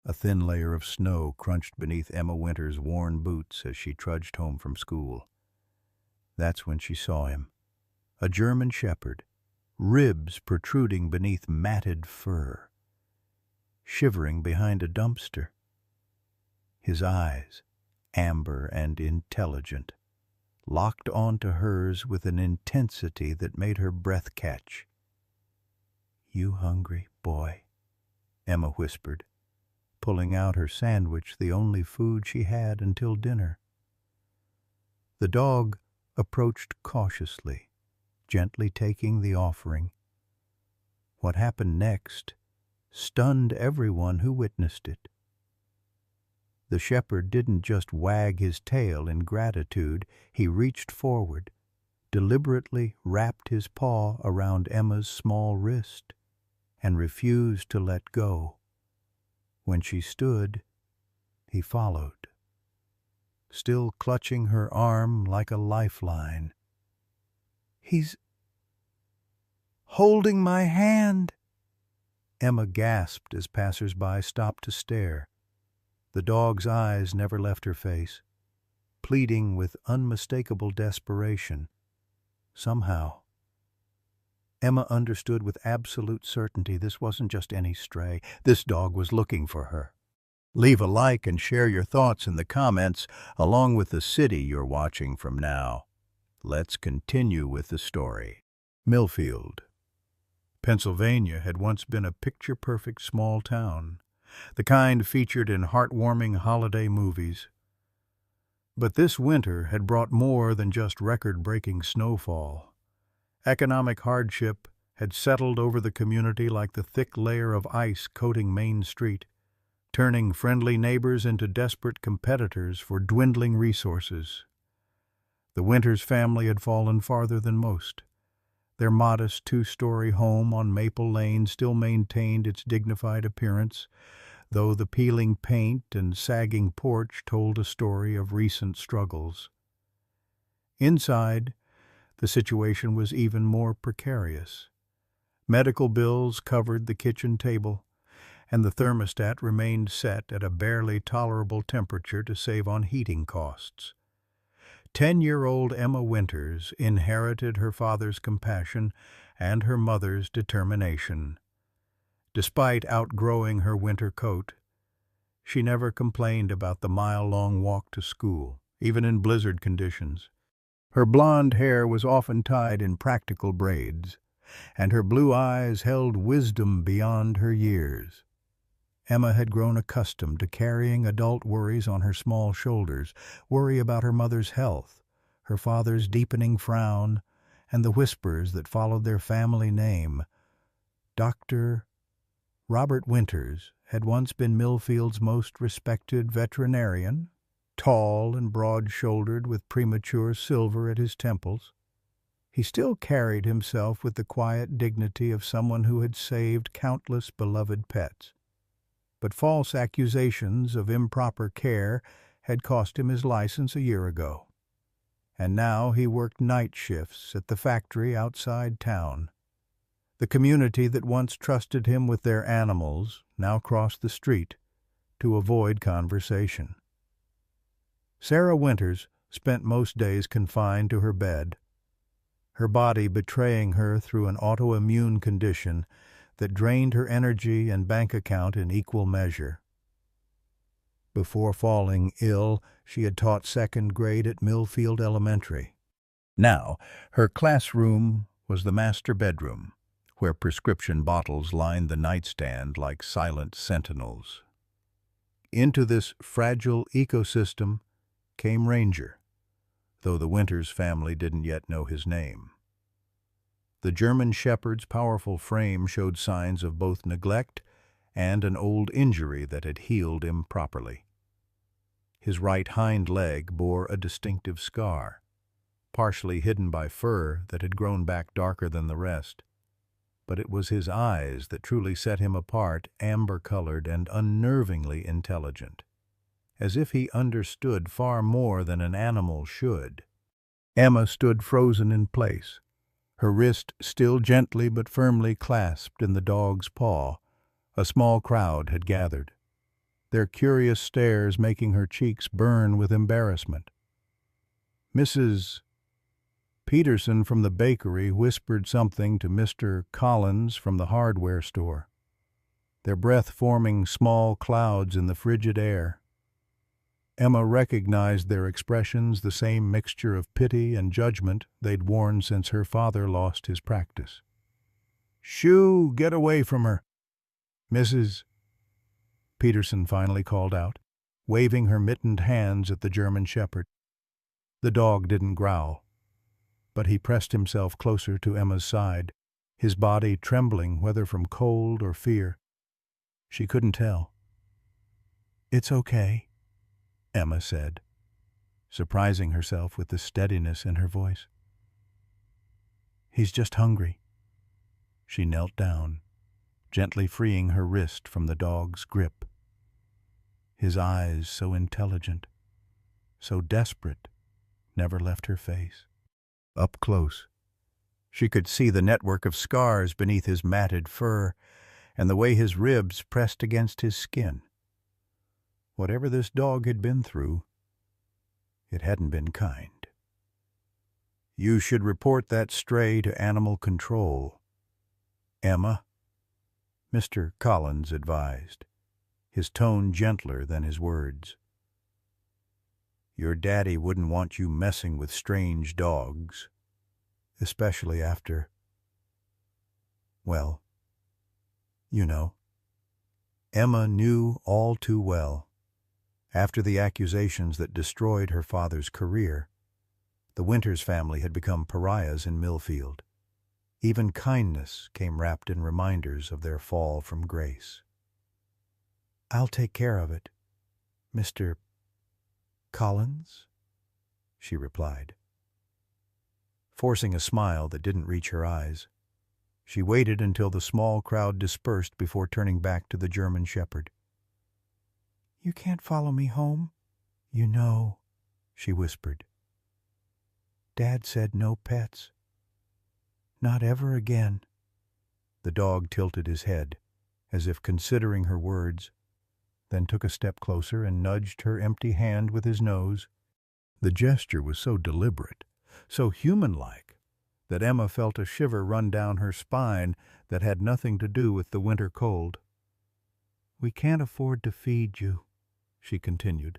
A thin layer of snow crunched beneath Emma Winter's worn boots as she trudged home from school. That's when she saw him. A German shepherd, ribs protruding beneath matted fur, shivering behind a dumpster. His eyes, amber and intelligent, locked onto hers with an intensity that made her breath catch. "You hungry, boy?" Emma whispered, pulling out her sandwich, the only food she had until dinner. The dog approached cautiously, gently taking the offering. What happened next stunned everyone who witnessed it. The shepherd didn't just wag his tail in gratitude, he reached forward, deliberately wrapped his paw around Emma's small wrist, and refused to let go. When she stood, he followed, still clutching her arm like a lifeline. "He's holding my hand!" Emma gasped as passers-by stopped to stare. The dog's eyes never left her face, pleading with unmistakable desperation. Somehow, Emma understood with absolute certainty this wasn't just any stray. This dog was looking for her. Leave a like and share your thoughts in the comments, along with the city you're watching from now. Let's continue with the story. Millfield, Pennsylvania had once been a picture-perfect small town, the kind featured in heartwarming holiday movies. But this winter had brought more than just record-breaking snowfall. Economic hardship had settled over the community like the thick layer of ice coating Main Street, turning friendly neighbors into desperate competitors for dwindling resources. The Winters family had fallen farther than most. Their modest two-story home on Maple Lane still maintained its dignified appearance, though the peeling paint and sagging porch told a story of recent struggles. Inside, the situation was even more precarious. Medical bills covered the kitchen table, and the thermostat remained set at a barely tolerable temperature to save on heating costs. 10-year-old Emma Winters inherited her father's compassion and her mother's determination. Despite outgrowing her winter coat, she never complained about the mile-long walk to school, even in blizzard conditions. Her blonde hair was often tied in practical braids, and her blue eyes held wisdom beyond her years. Emma had grown accustomed to carrying adult worries on her small shoulders, worry about her mother's health, her father's deepening frown, and the whispers that followed their family name. Dr. Robert Winters had once been Millfield's most respected veterinarian, tall and broad-shouldered with premature silver at his temples. He still carried himself with the quiet dignity of someone who had saved countless beloved pets. But false accusations of improper care had cost him his license a year ago, and now he worked night shifts at the factory outside town. The community that once trusted him with their animals now crossed the street to avoid conversation. Sarah Winters spent most days confined to her bed, her body betraying her through an autoimmune condition that drained her energy and bank account in equal measure. Before falling ill, she had taught second grade at Millfield Elementary. Now, her classroom was the master bedroom, where prescription bottles lined the nightstand like silent sentinels. Into this fragile ecosystem came Ranger, though the Winters family didn't yet know his name. The German shepherd's powerful frame showed signs of both neglect and an old injury that had healed improperly. His right hind leg bore a distinctive scar, partially hidden by fur that had grown back darker than the rest. But it was his eyes that truly set him apart, amber-colored and unnervingly intelligent, as if he understood far more than an animal should. Emma stood frozen in place, her wrist still gently but firmly clasped in the dog's paw. A small crowd had gathered. their curious stares making her cheeks burn with embarrassment. Mrs. Peterson from the bakery whispered something to Mr. Collins from the hardware store, their breath forming small clouds in the frigid air. Emma recognized their expressions, the same mixture of pity and judgment they'd worn since her father lost his practice. "Shoo, get away from her!" Mrs. Peterson finally called out, waving her mittened hands at the German shepherd. The dog didn't growl, but he pressed himself closer to Emma's side, his body trembling whether from cold or fear. She couldn't tell. "It's okay," Emma said, surprising herself with the steadiness in her voice. "He's just hungry." She knelt down, gently freeing her wrist from the dog's grip. His eyes, so intelligent, so desperate, never left her face. Up close, she could see the network of scars beneath his matted fur and the way his ribs pressed against his skin. Whatever this dog had been through, it hadn't been kind. "You should report that stray to animal control, Emma," Mr. Collins advised, his tone gentler than his words. "Your daddy wouldn't want you messing with strange dogs, especially after, well, you know." Emma knew all too well. After the accusations that destroyed her father's career, the Winters family had become pariahs in Millfield. Even kindness came wrapped in reminders of their fall from grace. "I'll take care of it, Mr. Collins," she replied. Forcing a smile that didn't reach her eyes, she waited until the small crowd dispersed before turning back to the German shepherd. "You can't follow me home, you know," she whispered. "Dad said no pets. Not ever again." The dog tilted his head, as if considering her words, then took a step closer and nudged her empty hand with his nose. The gesture was so deliberate, so human-like, that Emma felt a shiver run down her spine that had nothing to do with the winter cold. "We can't afford to feed you," she continued,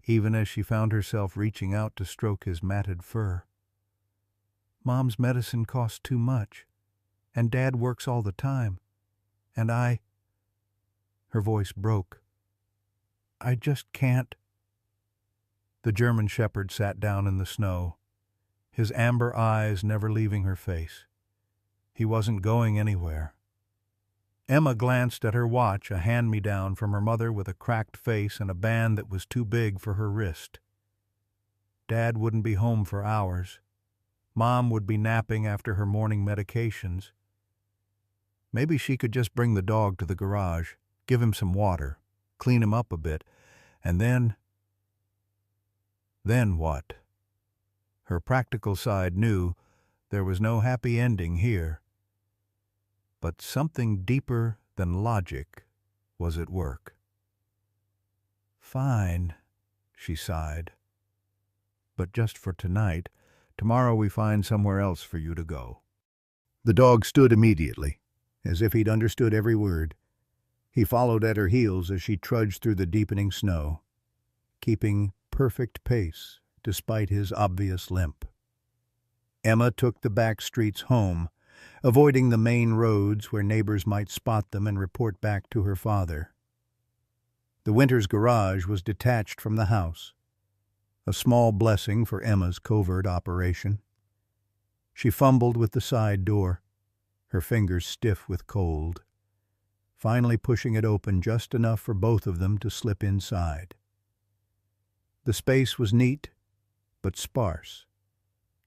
even as she found herself reaching out to stroke his matted fur. "Mom's medicine costs too much, and Dad works all the time, and Her voice broke. "I just can't." The German shepherd sat down in the snow, his amber eyes never leaving her face. He wasn't going anywhere. Emma glanced at her watch, a hand-me-down from her mother with a cracked face and a band that was too big for her wrist. Dad wouldn't be home for hours. Mom would be napping after her morning medications. Maybe she could just bring the dog to the garage, give him some water, clean him up a bit, and then what? Her practical side knew there was no happy ending here. But something deeper than logic was at work. "Fine," she sighed. "But just for tonight. Tomorrow we find somewhere else for you to go." The dog stood immediately, as if he'd understood every word. He followed at her heels as she trudged through the deepening snow, keeping perfect pace despite his obvious limp. Emma took the back streets home, avoiding the main roads where neighbors might spot them and report back to her father. The Winters garage was detached from the house, a small blessing for Emma's covert operation. She fumbled with the side door, her fingers stiff with cold, finally pushing it open just enough for both of them to slip inside. The space was neat, but sparse.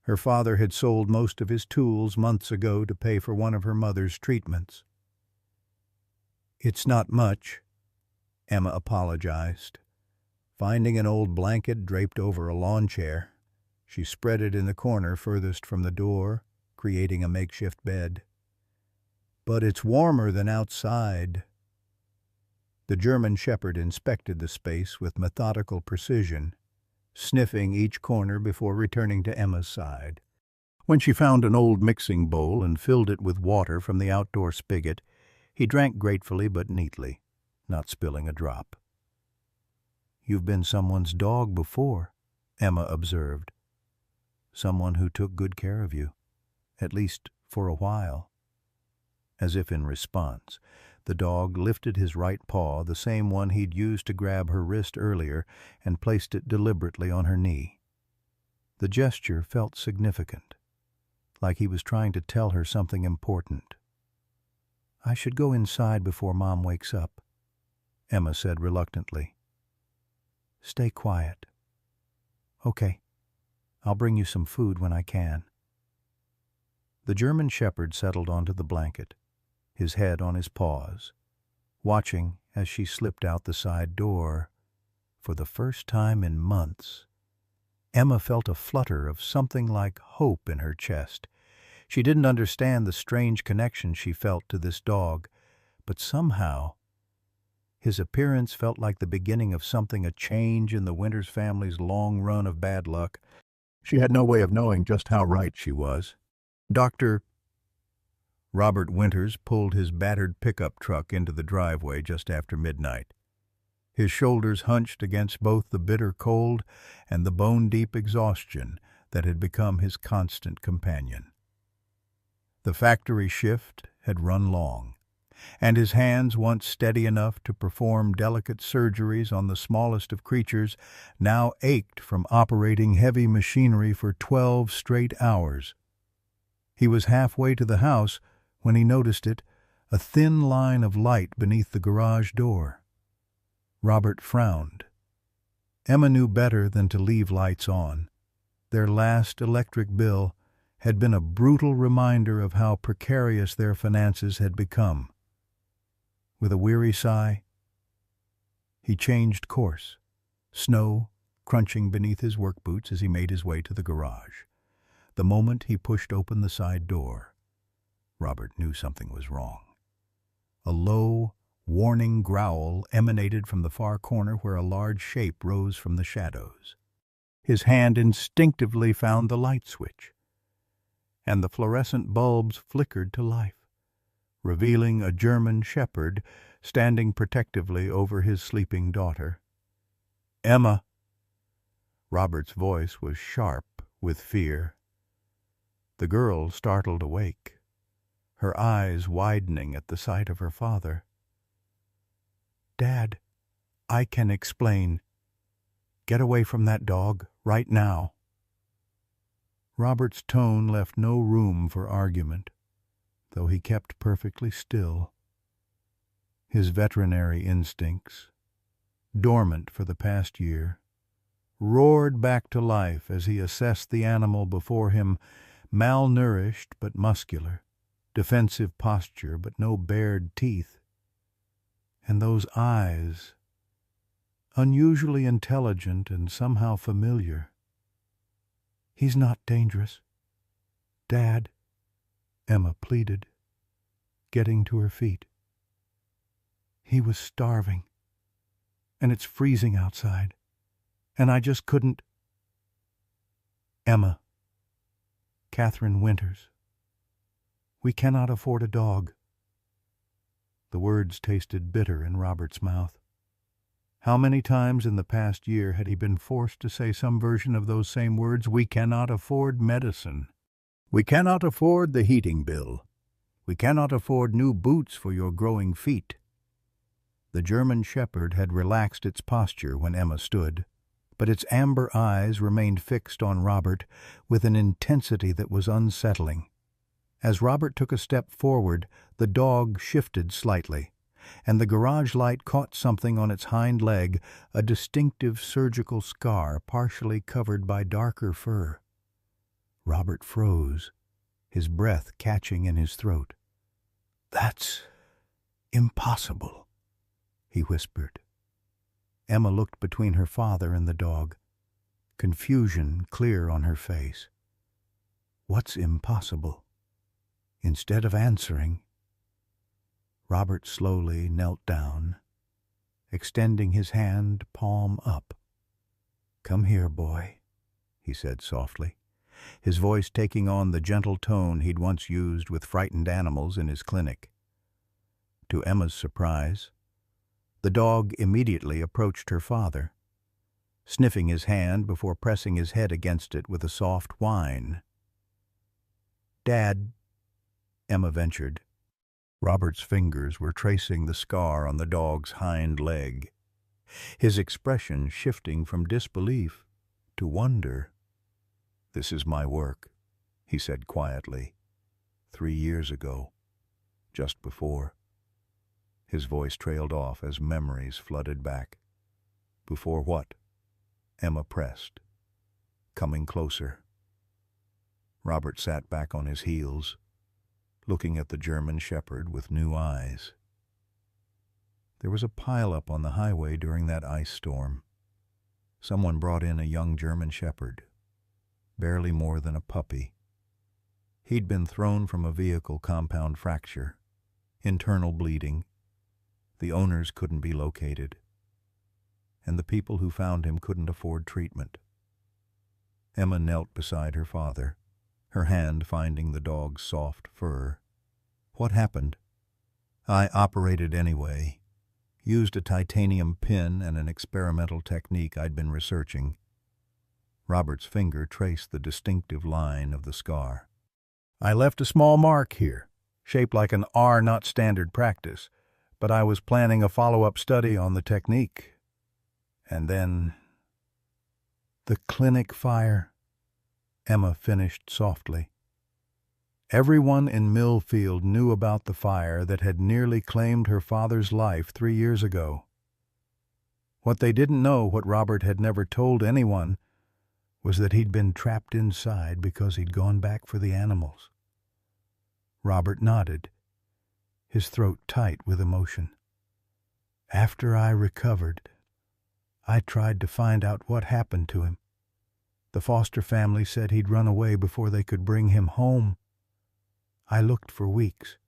Her father had sold most of his tools months ago to pay for one of her mother's treatments. "It's not much," Emma apologized. Finding an old blanket draped over a lawn chair, she spread it in the corner furthest from the door, creating a makeshift bed. "But it's warmer than outside." The German shepherd inspected the space with methodical precision, sniffing each corner before returning to Emma's side. When she found an old mixing bowl and filled it with water from the outdoor spigot, he drank gratefully but neatly, not spilling a drop. "You've been someone's dog before," Emma observed. "Someone who took good care of you, at least for a while." As if in response, the dog lifted his right paw, the same one he'd used to grab her wrist earlier, and placed it deliberately on her knee. The gesture felt significant, like he was trying to tell her something important. "I should go inside before Mom wakes up," Emma said reluctantly. "Stay quiet." "Okay. I'll bring you some food when I can." The German shepherd settled onto the blanket, his head on his paws, watching as she slipped out the side door. For the first time in months, Emma felt a flutter of something like hope in her chest. She didn't understand the strange connection she felt to this dog, but somehow his appearance felt like the beginning of something, a change in the Winters family's long run of bad luck. She had no way of knowing just how right she was. Dr. Robert Winters pulled his battered pickup truck into the driveway just after midnight, his shoulders hunched against both the bitter cold and the bone-deep exhaustion that had become his constant companion. The factory shift had run long, and his hands, once steady enough to perform delicate surgeries on the smallest of creatures, now ached from operating heavy machinery for 12 straight hours. He was halfway to the house when he noticed it, a thin line of light beneath the garage door. Robert frowned. Emma knew better than to leave lights on. Their last electric bill had been a brutal reminder of how precarious their finances had become. With a weary sigh, he changed course, snow crunching beneath his work boots as he made his way to the garage. The moment he pushed open the side door, Robert knew something was wrong. A low, warning growl emanated from the far corner where a large shape rose from the shadows. His hand instinctively found the light switch, and the fluorescent bulbs flickered to life, revealing a German shepherd standing protectively over his sleeping daughter. "Emma!" Robert's voice was sharp with fear. The girl startled awake, her eyes widening at the sight of her father. "Dad, I can explain. Get away from that dog, right now." Robert's tone left no room for argument, though he kept perfectly still. His veterinary instincts, dormant for the past year, roared back to life as he assessed the animal before him, malnourished but muscular, defensive posture but no bared teeth. And those eyes, unusually intelligent and somehow familiar. "He's not dangerous, Dad," Emma pleaded, getting to her feet. "He was starving, and it's freezing outside, and I just couldn't—" "Emma, Catherine Winters, we cannot afford a dog." The words tasted bitter in Robert's mouth. How many times in the past year had he been forced to say some version of those same words? "We cannot afford medicine. We cannot afford the heating bill. We cannot afford new boots for your growing feet." The German shepherd had relaxed its posture when Emma stood, but its amber eyes remained fixed on Robert with an intensity that was unsettling. As Robert took a step forward, the dog shifted slightly, and the garage light caught something on its hind leg, a distinctive surgical scar partially covered by darker fur. Robert froze, his breath catching in his throat. "That's impossible," he whispered. Emma looked between her father and the dog, confusion clear on her face. "What's impossible?" Instead of answering, Robert slowly knelt down, extending his hand palm up. "Come here, boy," he said softly, his voice taking on the gentle tone he'd once used with frightened animals in his clinic. To Emma's surprise, the dog immediately approached her father, sniffing his hand before pressing his head against it with a soft whine. "Dad," Emma ventured. Robert's fingers were tracing the scar on the dog's hind leg, his expression shifting from disbelief to wonder. "This is my work," he said quietly. 3 years ago, just before." His voice trailed off as memories flooded back. "Before what?" Emma pressed, coming closer. Robert sat back on his heels, looking at the German shepherd with new eyes. There was a pileup on the highway during that ice storm. Someone brought in a young German shepherd, barely more than a puppy. He'd been thrown from a vehicle, compound fracture, internal bleeding. The owners couldn't be located, and the people who found him couldn't afford treatment. Emma knelt beside her father, her hand finding the dog's soft fur. "What happened?" "I operated anyway. Used a titanium pin and an experimental technique I'd been researching." Robert's finger traced the distinctive line of the scar. "I left a small mark here, shaped like an R, not standard practice, but I was planning a follow-up study on the technique. And then—" "The clinic fire," Emma finished softly. Everyone in Millfield knew about the fire that had nearly claimed her father's life 3 years ago. What they didn't know, what Robert had never told anyone, was that he'd been trapped inside because he'd gone back for the animals. Robert nodded, his throat tight with emotion. "After I recovered, I tried to find out what happened to him. The foster family said he'd run away before they could bring him home. I looked for weeks,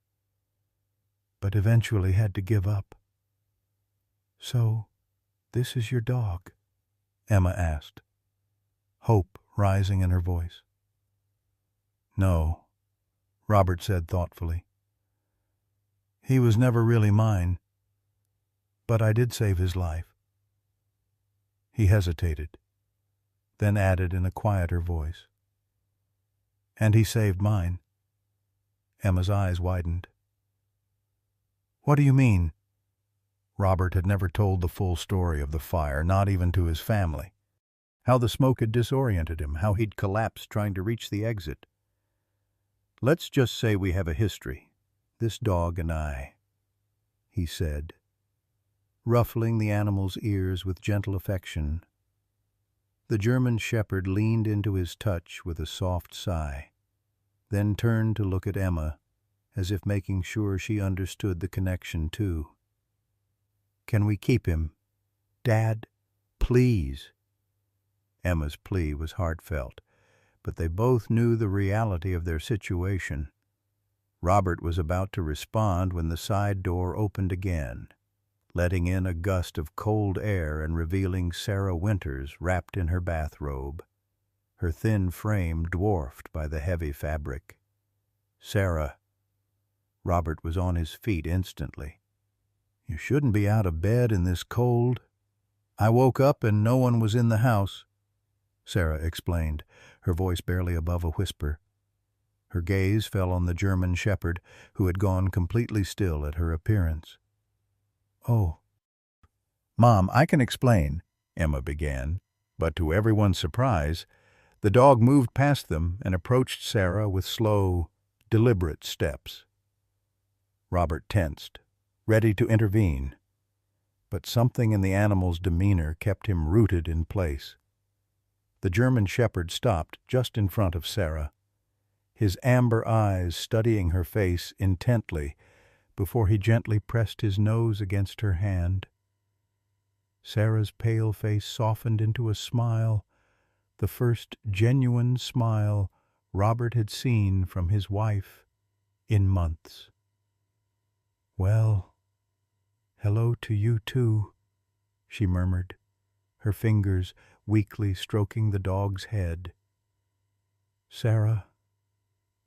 but eventually had to give up." "So, this is your dog?" Emma asked, hope rising in her voice. "No," Robert said thoughtfully. "He was never really mine, but I did save his life." He hesitated, then added in a quieter voice, "And he saved mine." Emma's eyes widened. "What do you mean?" Robert had never told the full story of the fire, not even to his family. How the smoke had disoriented him, how he'd collapsed trying to reach the exit. "Let's just say we have a history, this dog and I," he said, ruffling the animal's ears with gentle affection. The German shepherd leaned into his touch with a soft sigh, then turned to look at Emma, as if making sure she understood the connection too. "Can we keep him? Dad, please." Emma's plea was heartfelt, but they both knew the reality of their situation. Robert was about to respond when the side door opened again, letting in a gust of cold air and revealing Sarah Winters wrapped in her bathrobe, her thin frame dwarfed by the heavy fabric. "Sarah." Robert was on his feet instantly. "You shouldn't be out of bed in this cold." "I woke up and no one was in the house," Sarah explained, her voice barely above a whisper. Her gaze fell on the German shepherd, who had gone completely still at her appearance. "Oh, Mom, I can explain," Emma began, but to everyone's surprise, the dog moved past them and approached Sarah with slow, deliberate steps. Robert tensed, ready to intervene, but something in the animal's demeanor kept him rooted in place. The German shepherd stopped just in front of Sarah, his amber eyes studying her face intently before he gently pressed his nose against her hand. Sarah's pale face softened into a smile, the first genuine smile Robert had seen from his wife in months. "Well, hello to you too," she murmured, her fingers weakly stroking the dog's head. "Sarah,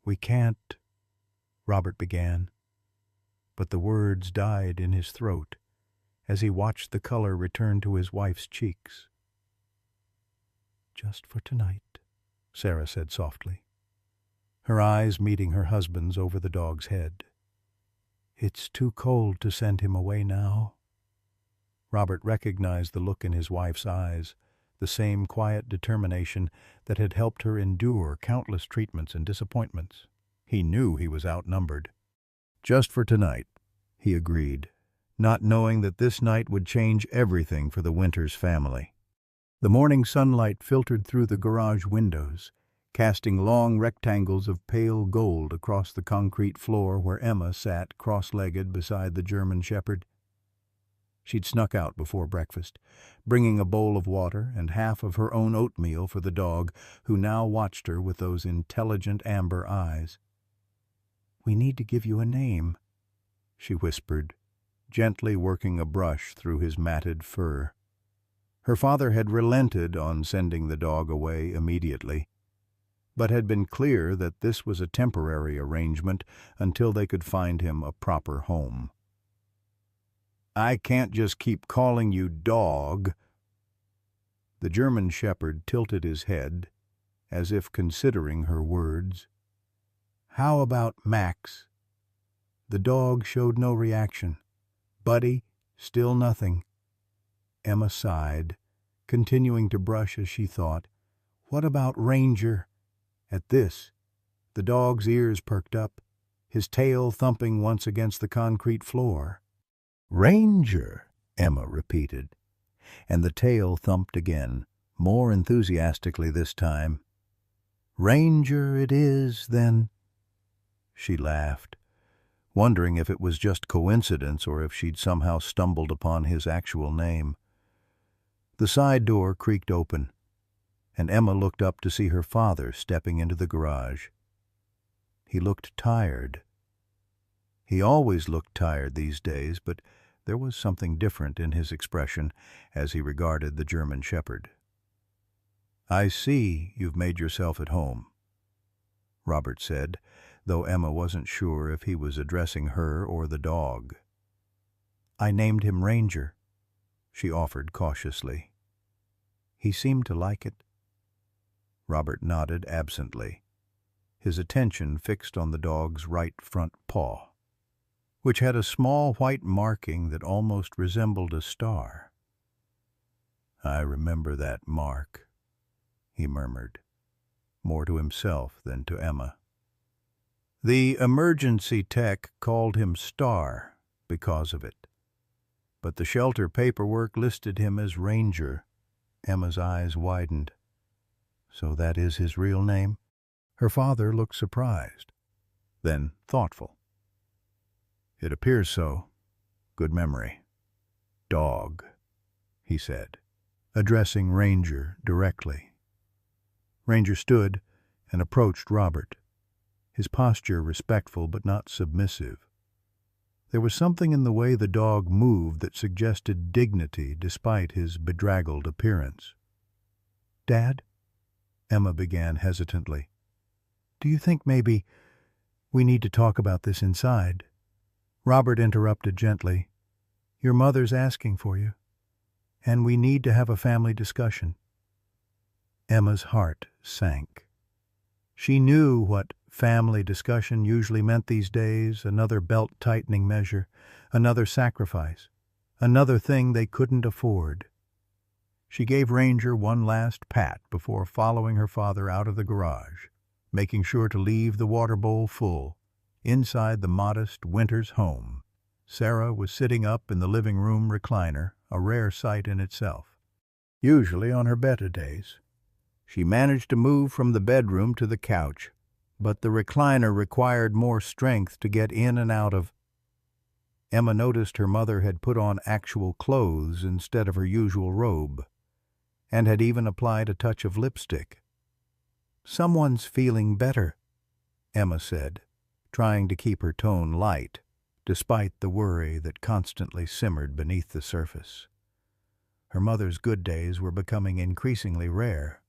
we can't," Robert began, but the words died in his throat as he watched the color return to his wife's cheeks. "Just for tonight," Sarah said softly, her eyes meeting her husband's over the dog's head. "It's too cold to send him away now." Robert recognized the look in his wife's eyes, the same quiet determination that had helped her endure countless treatments and disappointments. He knew he was outnumbered. "Just for tonight," he agreed, not knowing that this night would change everything for the Winters family. The morning sunlight filtered through the garage windows, casting long rectangles of pale gold across the concrete floor where Emma sat cross-legged beside the German Shepherd. She'd snuck out before breakfast, bringing a bowl of water and half of her own oatmeal for the dog, who now watched her with those intelligent amber eyes. "We need to give you a name," she whispered, gently working a brush through his matted fur. Her father had relented on sending the dog away immediately, but had been clear that this was a temporary arrangement until they could find him a proper home. "I can't just keep calling you dog." The German Shepherd tilted his head, as if considering her words. "How about Max?" The dog showed no reaction. Buddy, still nothing. Emma sighed, continuing to brush as she thought, "What about Ranger?" At this, the dog's ears perked up, his tail thumping once against the concrete floor. "Ranger," Emma repeated, and the tail thumped again, more enthusiastically this time. "Ranger it is, then." She laughed, wondering if it was just coincidence or if she'd somehow stumbled upon his actual name. The side door creaked open, and Emma looked up to see her father stepping into the garage. He looked tired. He always looked tired these days, but there was something different in his expression as he regarded the German Shepherd. "I see you've made yourself at home," Robert said, though Emma wasn't sure if he was addressing her or the dog. "I named him Ranger," she offered cautiously. "He seemed to like it." Robert nodded absently, his attention fixed on the dog's right front paw, which had a small white marking that almost resembled a star. "I remember that mark," he murmured, more to himself than to Emma. The emergency tech called him Star because of it, but the shelter paperwork listed him as Ranger. Emma's eyes widened. "So that is his real name?" Her father looked surprised, then thoughtful. "It appears so. Good memory. Dog," he said, addressing Ranger directly. Ranger stood and approached Robert, his posture respectful but not submissive. There was something in the way the dog moved that suggested dignity despite his bedraggled appearance. "Dad," Emma began hesitantly, "do you think maybe we need to talk about this inside?" Robert interrupted gently. "Your mother's asking for you, and we need to have a family discussion." Emma's heart sank. She knew what family discussion usually meant these days, another belt-tightening measure, another sacrifice, another thing they couldn't afford. She gave Ranger one last pat before following her father out of the garage, making sure to leave the water bowl full. Inside the modest Winters home, Sarah was sitting up in the living room recliner, a rare sight in itself. Usually on her better days, she managed to move from the bedroom to the couch, but the recliner required more strength to get in and out of. Emma noticed her mother had put on actual clothes instead of her usual robe, and had even applied a touch of lipstick. "Someone's feeling better," Emma said, trying to keep her tone light, despite the worry that constantly simmered beneath the surface. Her mother's good days were becoming increasingly rare.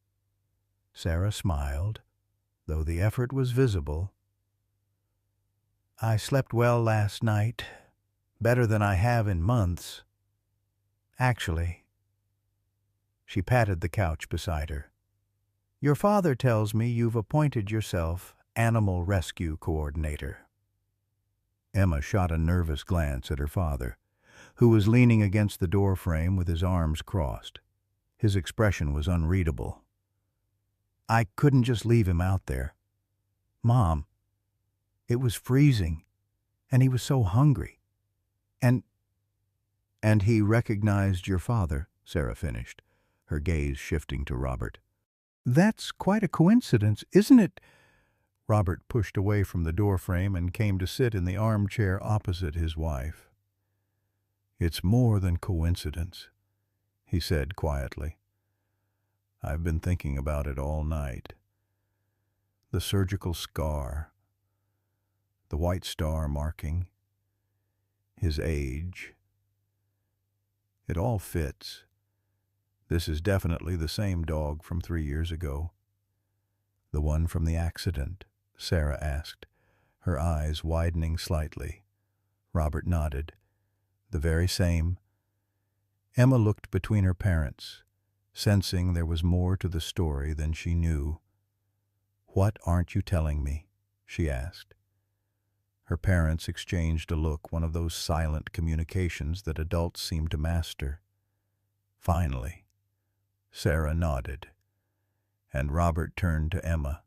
Sarah smiled, though the effort was visible. "I slept well last night, better than I have in months. Actually." She patted the couch beside her. "Your father tells me you've appointed yourself Animal Rescue Coordinator." Emma shot a nervous glance at her father, who was leaning against the door frame with his arms crossed. His expression was unreadable. "I couldn't just leave him out there. Mom, it was freezing, and he was so hungry. And he recognized your father," Sarah finished, her gaze shifting to Robert. "That's quite a coincidence, isn't it?" Robert pushed away from the doorframe and came to sit in the armchair opposite his wife. "It's more than coincidence," he said quietly. "I've been thinking about it all night. The surgical scar, the white star marking, his age. It all fits. This is definitely the same dog from 3 years ago." "The one from the accident?" Sarah asked, her eyes widening slightly. Robert nodded. "The very same." Emma looked between her parents, sensing there was more to the story than she knew. "What aren't you telling me?" she asked. Her parents exchanged a look, one of those silent communications that adults seem to master. Finally, Sarah nodded, and Robert turned to Emma.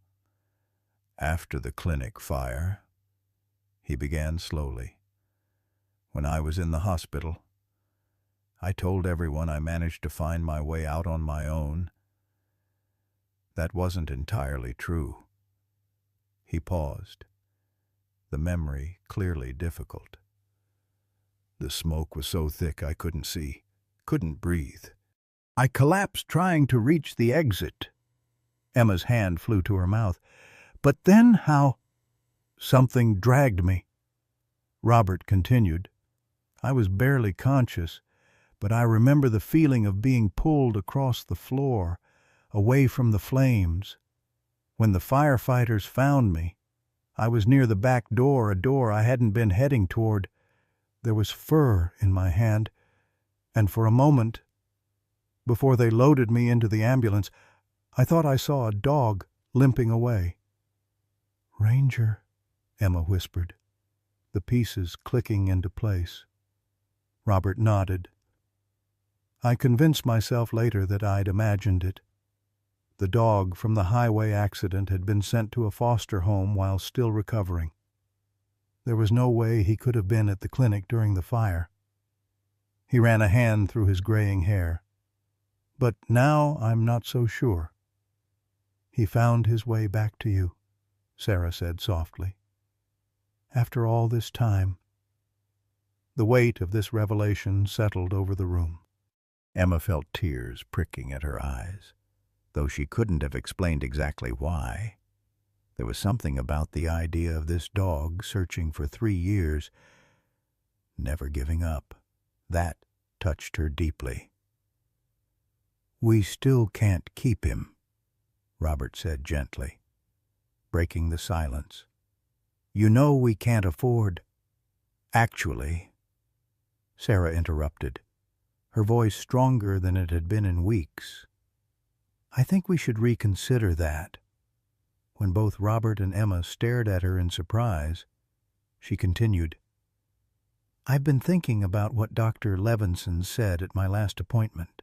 "After the clinic fire," he began slowly, "when I was in the hospital, I told everyone I managed to find my way out on my own. That wasn't entirely true." He paused, the memory clearly difficult. "The smoke was so thick I couldn't see, couldn't breathe. I collapsed trying to reach the exit." Emma's hand flew to her mouth. "But then how—" "Something dragged me," Robert continued. "I was barely conscious, but I remember the feeling of being pulled across the floor, away from the flames. When the firefighters found me, I was near the back door, a door I hadn't been heading toward. There was fur in my hand, and for a moment, before they loaded me into the ambulance, I thought I saw a dog limping away." "Ranger," Emma whispered, the pieces clicking into place. Robert nodded. "I convinced myself later that I'd imagined it. The dog from the highway accident had been sent to a foster home while still recovering. There was no way he could have been at the clinic during the fire." He ran a hand through his graying hair. "But now I'm not so sure." "He found his way back to you," Sarah said softly. "After all this time." The weight of this revelation settled over the room. Emma felt tears pricking at her eyes, though she couldn't have explained exactly why. There was something about the idea of this dog searching for 3 years, never giving up. That touched her deeply. "We still can't keep him," Robert said gently, breaking the silence. "You know we can't afford—" "Actually," Sarah interrupted, her voice stronger than it had been in weeks, "I think we should reconsider that." When both Robert and Emma stared at her in surprise, she continued, "I've been thinking about what Dr. Levinson said at my last appointment,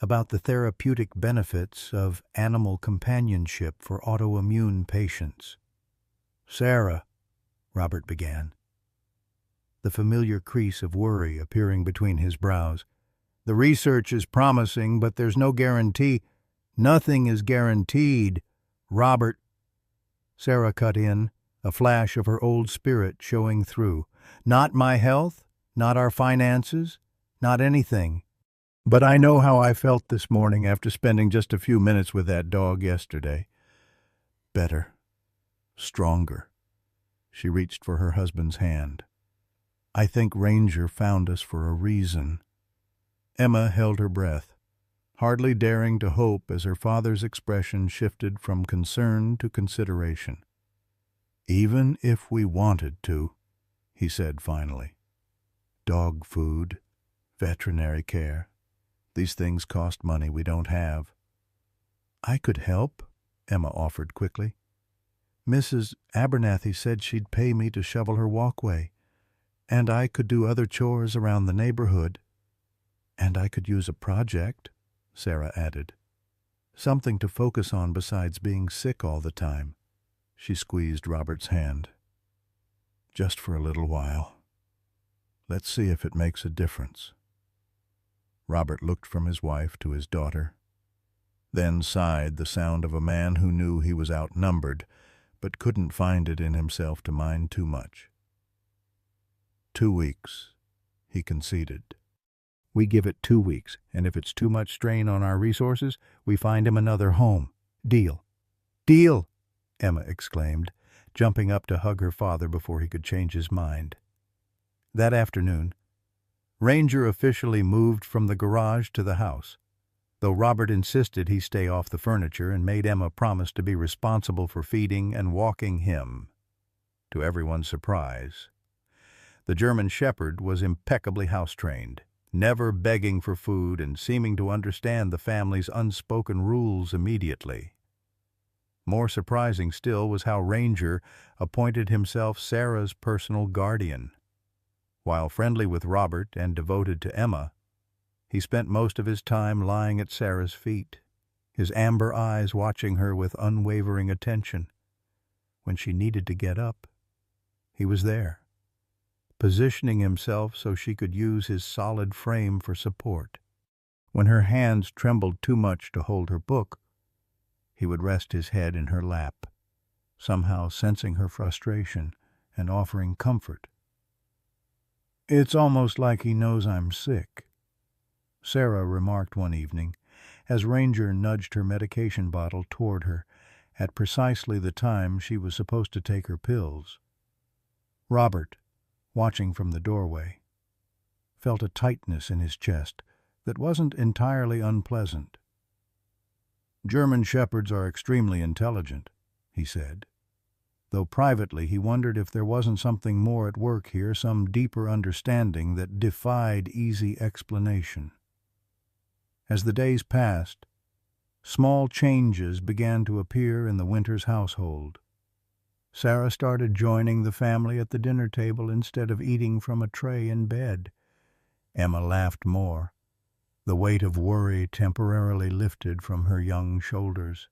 about the therapeutic benefits of animal companionship for autoimmune patients." "Sarah," Robert began, the familiar crease of worry appearing between his brows. "The research is promising, but there's no guarantee." "Nothing is guaranteed, Robert," Sarah cut in, a flash of her old spirit showing through. "Not my health, not our finances, not anything. But I know how I felt this morning after spending just a few minutes with that dog yesterday. Better. Stronger." She reached for her husband's hand. "I think Ranger found us for a reason. Emma held her breath, hardly daring to hope as her father's expression shifted from concern to consideration. "Even if we wanted to," he said finally. "Dog food, veterinary care, these things cost money we don't have." "I could help," Emma offered quickly. "Mrs. Abernathy said she'd pay me to shovel her walkway, and I could do other chores around the neighborhood. And I could use a project," Sarah added. "Something to focus on besides being sick all the time." She squeezed Robert's hand. "Just for a little while. Let's see if it makes a difference." Robert looked from his wife to his daughter, then sighed, the sound of a man who knew he was outnumbered, but couldn't find it in himself to mind too much. 2 weeks, he conceded. "We give it 2 weeks, and if it's too much strain on our resources, we find him another home. Deal." "Deal!" Emma exclaimed, jumping up to hug her father before he could change his mind. That afternoon, Ranger officially moved from the garage to the house, though Robert insisted he stay off the furniture and made Emma promise to be responsible for feeding and walking him. To everyone's surprise, the German Shepherd was impeccably house-trained, never begging for food and seeming to understand the family's unspoken rules immediately. More surprising still was how Ranger appointed himself Sarah's personal guardian. While friendly with Robert and devoted to Emma, he spent most of his time lying at Sarah's feet, his amber eyes watching her with unwavering attention. When she needed to get up, he was there, positioning himself so she could use his solid frame for support. When her hands trembled too much to hold her book, he would rest his head in her lap, somehow sensing her frustration and offering comfort. "It's almost like he knows I'm sick," Sarah remarked one evening, as Ranger nudged her medication bottle toward her at precisely the time she was supposed to take her pills. Robert, watching from the doorway, felt a tightness in his chest that wasn't entirely unpleasant. "German Shepherds are extremely intelligent," he said, though privately he wondered if there wasn't something more at work here, some deeper understanding that defied easy explanation. As the days passed, small changes began to appear in the Winters household. Sarah started joining the family at the dinner table instead of eating from a tray in bed. Emma laughed more. The weight of worry temporarily lifted from her young shoulders,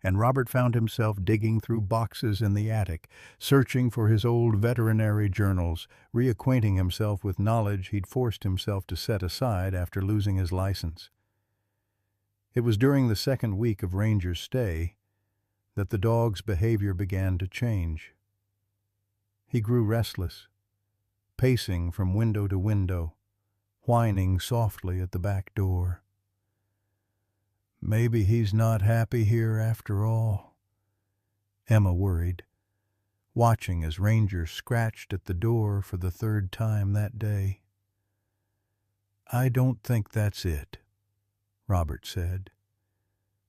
and Robert found himself digging through boxes in the attic, searching for his old veterinary journals, reacquainting himself with knowledge he'd forced himself to set aside after losing his license. It was during the second week of Ranger's stay that the dog's behavior began to change. He grew restless, pacing from window to window, whining softly at the back door. "Maybe he's not happy here after all," Emma worried, watching as Ranger scratched at the door for the 3rd time that day. "I don't think that's it," Robert said,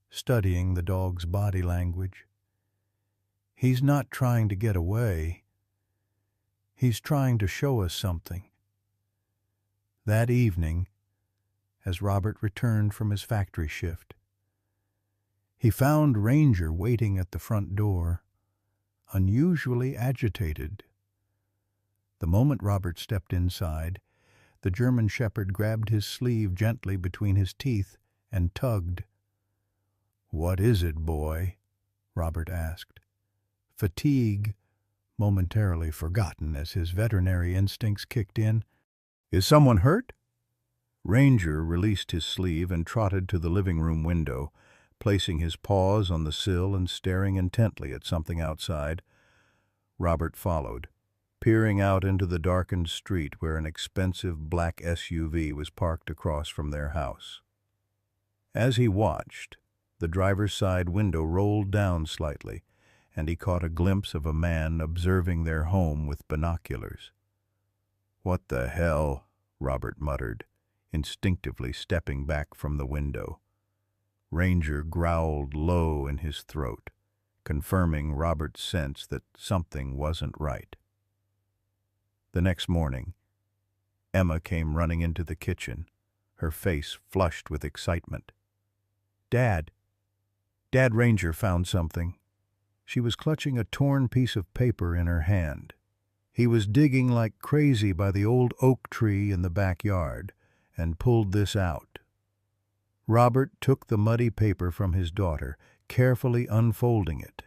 studying the dog's body language. "He's not trying to get away. He's trying to show us something." That evening, as Robert returned from his factory shift, he found Ranger waiting at the front door, unusually agitated. The moment Robert stepped inside, the German Shepherd grabbed his sleeve gently between his teeth and tugged. "What is it, boy?" Robert asked, fatigue momentarily forgotten as his veterinary instincts kicked in. "Is someone hurt?" Ranger released his sleeve and trotted to the living room window, placing his paws on the sill and staring intently at something outside. Robert followed, peering out into the darkened street where an expensive black SUV was parked across from their house. As he watched, the driver's side window rolled down slightly, and he caught a glimpse of a man observing their home with binoculars. "What the hell?" Robert muttered, instinctively stepping back from the window. Ranger growled low in his throat, confirming Robert's sense that something wasn't right. The next morning, Emma came running into the kitchen, her face flushed with excitement. "Dad! Dad, Ranger found something." She was clutching a torn piece of paper in her hand. He was digging like crazy by the old oak tree in the backyard and pulled this out. Robert took the muddy paper from his daughter, carefully unfolding it.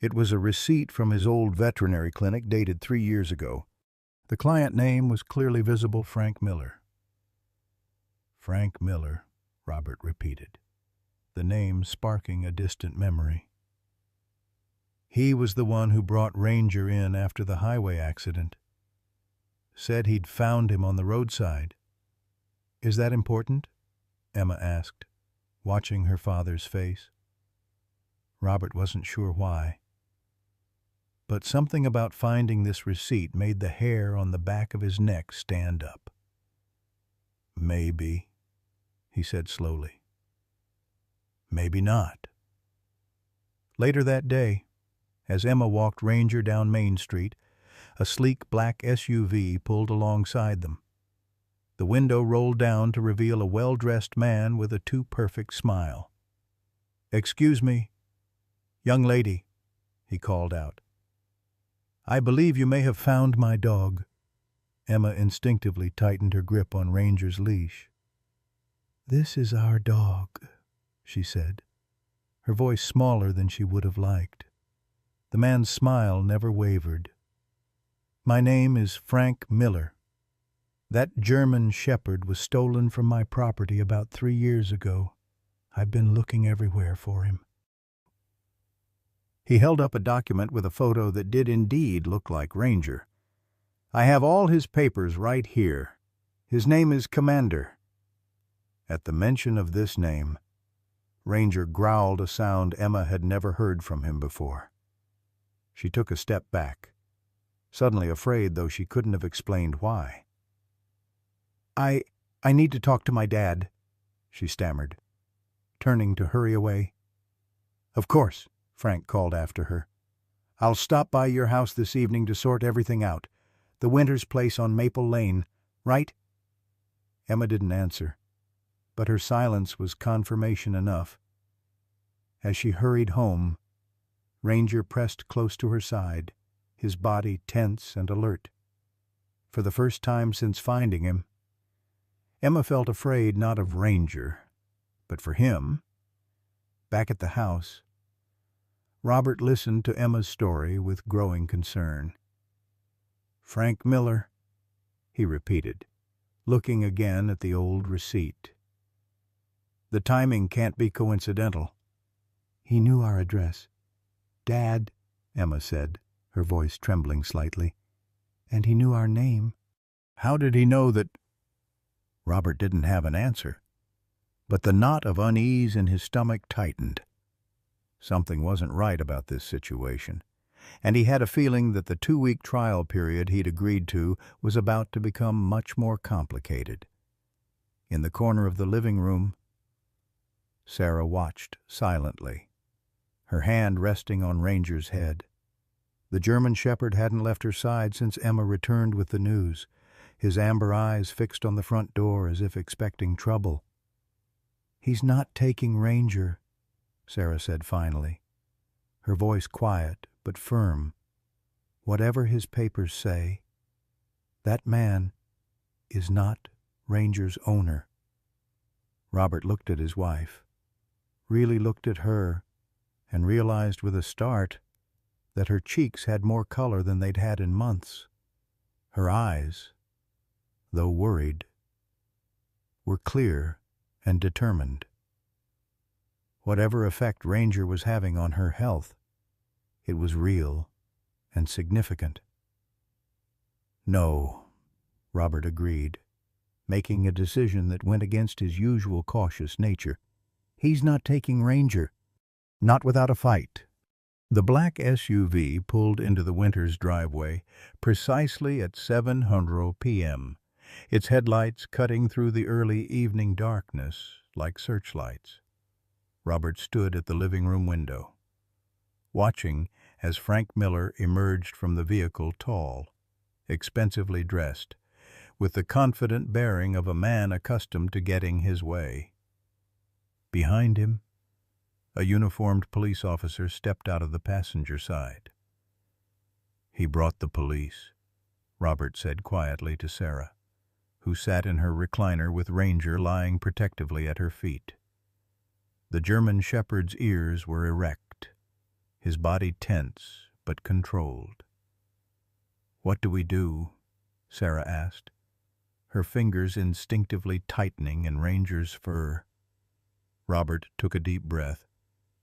It was a receipt from his old veterinary clinic dated 3 years ago. The client name was clearly visible: Frank Miller. "Frank Miller," Robert repeated, the name sparking a distant memory. He was the one who brought Ranger in after the highway accident. Said he'd found him on the roadside. "Is that important?" Emma asked, watching her father's face. Robert wasn't sure why. But something about finding this receipt made the hair on the back of his neck stand up. "Maybe," he said slowly. "Maybe not." Later that day, as Emma walked Ranger down Main Street, a sleek black SUV pulled alongside them. The window rolled down to reveal a well-dressed man with a too-perfect smile. "Excuse me, young lady," he called out. "I believe you may have found my dog." Emma instinctively tightened her grip on Ranger's leash. "This is our dog," she said, her voice smaller than she would have liked. The man's smile never wavered. "My name is Frank Miller. That German shepherd was stolen from my property about 3 years ago. I've been looking everywhere for him." He held up a document with a photo that did indeed look like Ranger. "I have all his papers right here. His name is Commander." At the mention of this name, Ranger growled a sound Emma had never heard from him before. She took a step back, suddenly afraid, though she couldn't have explained why. I need to talk to my dad," she stammered, turning to hurry away. "Of course," Frank called after her. "I'll stop by your house this evening to sort everything out. The Winters place on Maple Lane, right?" Emma didn't answer, but her silence was confirmation enough. As she hurried home, Ranger pressed close to her side, his body tense and alert. For the first time since finding him, Emma felt afraid not of Ranger, but for him. Back at the house, Robert listened to Emma's story with growing concern. "Frank Miller," he repeated, looking again at the old receipt. "The timing can't be coincidental." "He knew our address." "Dad," Emma said, her voice trembling slightly. "And he knew our name." "How did he know that—" Robert didn't have an answer, but the knot of unease in his stomach tightened. Something wasn't right about this situation, and he had a feeling that the 2-week trial period he'd agreed to was about to become much more complicated. In the corner of the living room, Sarah watched silently, her hand resting on Ranger's head. The German shepherd hadn't left her side since Emma returned with the news, his amber eyes fixed on the front door as if expecting trouble. "He's not taking Ranger," Sarah said finally, her voice quiet but firm. "Whatever his papers say, that man is not Ranger's owner." Robert looked at his wife, really looked at her, and realized with a start that her cheeks had more color than they'd had in months. Her eyes, though worried, were clear and determined. Whatever effect Ranger was having on her health, it was real and significant. "No," Robert agreed, making a decision that went against his usual cautious nature. "He's not taking Ranger. Not without a fight." The black SUV pulled into the Winters' driveway precisely at 7:00 p.m., its headlights cutting through the early evening darkness like searchlights. Robert stood at the living room window, watching as Frank Miller emerged from the vehicle tall, expensively dressed, with the confident bearing of a man accustomed to getting his way. Behind him, a uniformed police officer stepped out of the passenger side. "He brought the police," Robert said quietly to Sarah, who sat in her recliner with Ranger lying protectively at her feet. The German shepherd's ears were erect, his body tense but controlled. "What do we do?" Sarah asked, her fingers instinctively tightening in Ranger's fur. Robert took a deep breath,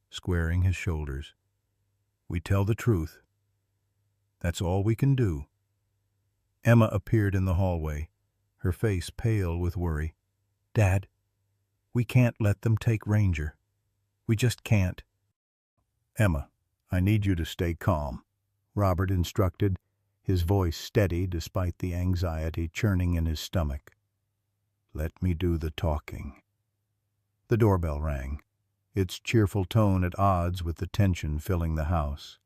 squaring his shoulders. "We tell the truth. That's all we can do." Emma appeared in the hallway, her face pale with worry. "Dad, we can't let them take Ranger. We just can't." "Emma, I need you to stay calm," Robert instructed, his voice steady despite the anxiety churning in his stomach. "Let me do the talking." The doorbell rang, its cheerful tone at odds with the tension filling the house.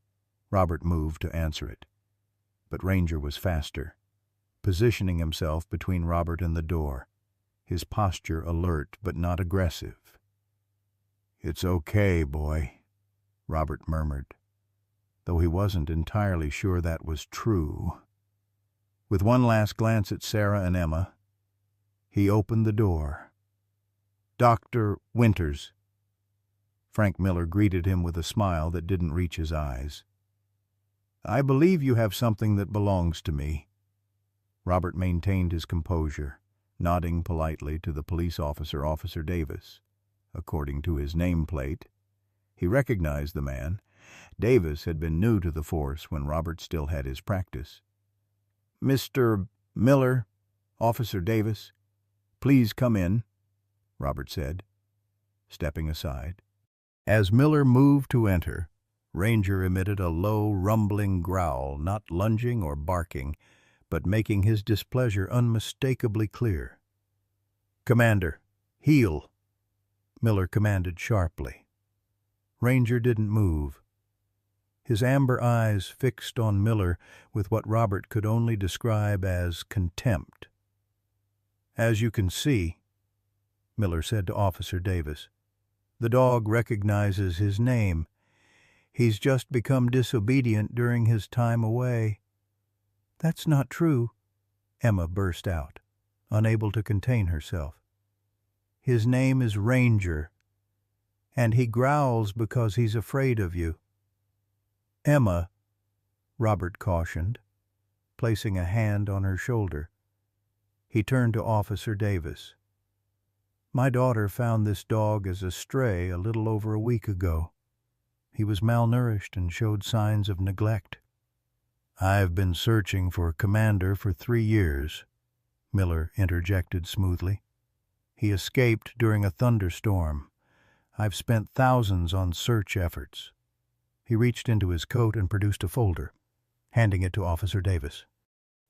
Robert moved to answer it, but Ranger was faster, positioning himself between Robert and the door, his posture alert but not aggressive. "It's okay, boy," Robert murmured, though he wasn't entirely sure that was true. With one last glance at Sarah and Emma, he opened the door. "Dr. Winters." Frank Miller greeted him with a smile that didn't reach his eyes. "I believe you have something that belongs to me." Robert maintained his composure, nodding politely to the police officer, Officer Davis. According to his nameplate, he recognized the man. Davis had been new to the force when Robert still had his practice. "Mr. Miller, Officer Davis, please come in," Robert said, stepping aside. As Miller moved to enter, Ranger emitted a low, rumbling growl, not lunging or barking, but making his displeasure unmistakably clear. "Commander, heel," Miller commanded sharply. Ranger didn't move, his amber eyes fixed on Miller with what Robert could only describe as contempt. "As you can see," Miller said to Officer Davis, "the dog recognizes his name. He's just become disobedient during his time away." "That's not true," Emma burst out, unable to contain herself. "His name is Ranger, and he growls because he's afraid of you." "Emma," Robert cautioned, placing a hand on her shoulder. He turned to Officer Davis. "My daughter found this dog as a stray a little over a week ago. He was malnourished and showed signs of neglect." "I've been searching for Commander for 3 years," Miller interjected smoothly. "He escaped during a thunderstorm. I've spent thousands on search efforts." He reached into his coat and produced a folder, handing it to Officer Davis.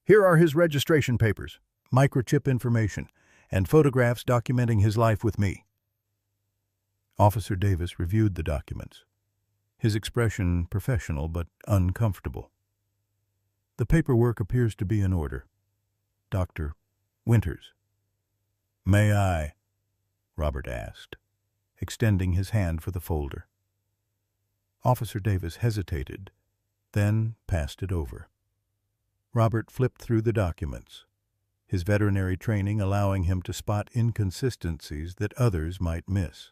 "Here are his registration papers, microchip information, and photographs documenting his life with me." Officer Davis reviewed the documents, his expression professional but uncomfortable. "The paperwork appears to be in order. Dr. Winters." "May I?" Robert asked, extending his hand for the folder. Officer Davis hesitated, then passed it over. Robert flipped through the documents, his veterinary training allowing him to spot inconsistencies that others might miss.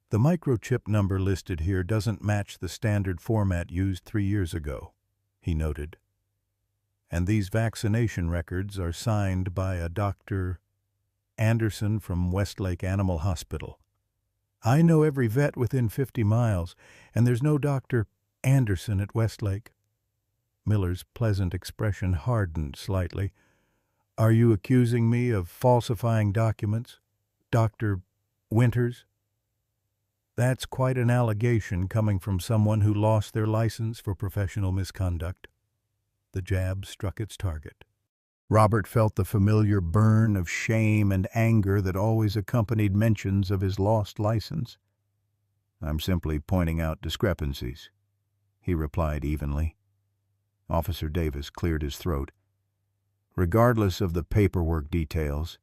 "The microchip number listed here doesn't match the standard format used 3 years ago," he noted. "And these vaccination records are signed by a Dr. Anderson from Westlake Animal Hospital. I know every vet within 50 miles, and there's no Dr. Anderson at Westlake." Miller's pleasant expression hardened slightly. "Are you accusing me of falsifying documents, Dr. Winters?" "That's quite an allegation coming from someone who lost their license for professional misconduct." The jab struck its target. Robert felt the familiar burn of shame and anger that always accompanied mentions of his lost license. "I'm simply pointing out discrepancies," he replied evenly. Officer Davis cleared his throat. "Regardless of the paperwork details,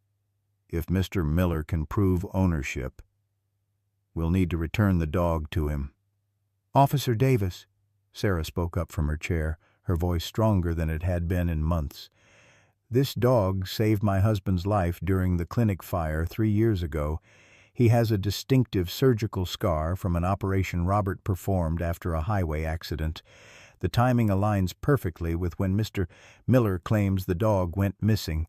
if Mr. Miller can prove ownership, we'll need to return the dog to him." "Officer Davis," Sarah spoke up from her chair, her voice stronger than it had been in months, "this dog saved my husband's life during the clinic fire 3 years ago. He has a distinctive surgical scar from an operation Robert performed after a highway accident. The timing aligns perfectly with when Mr. Miller claims the dog went missing."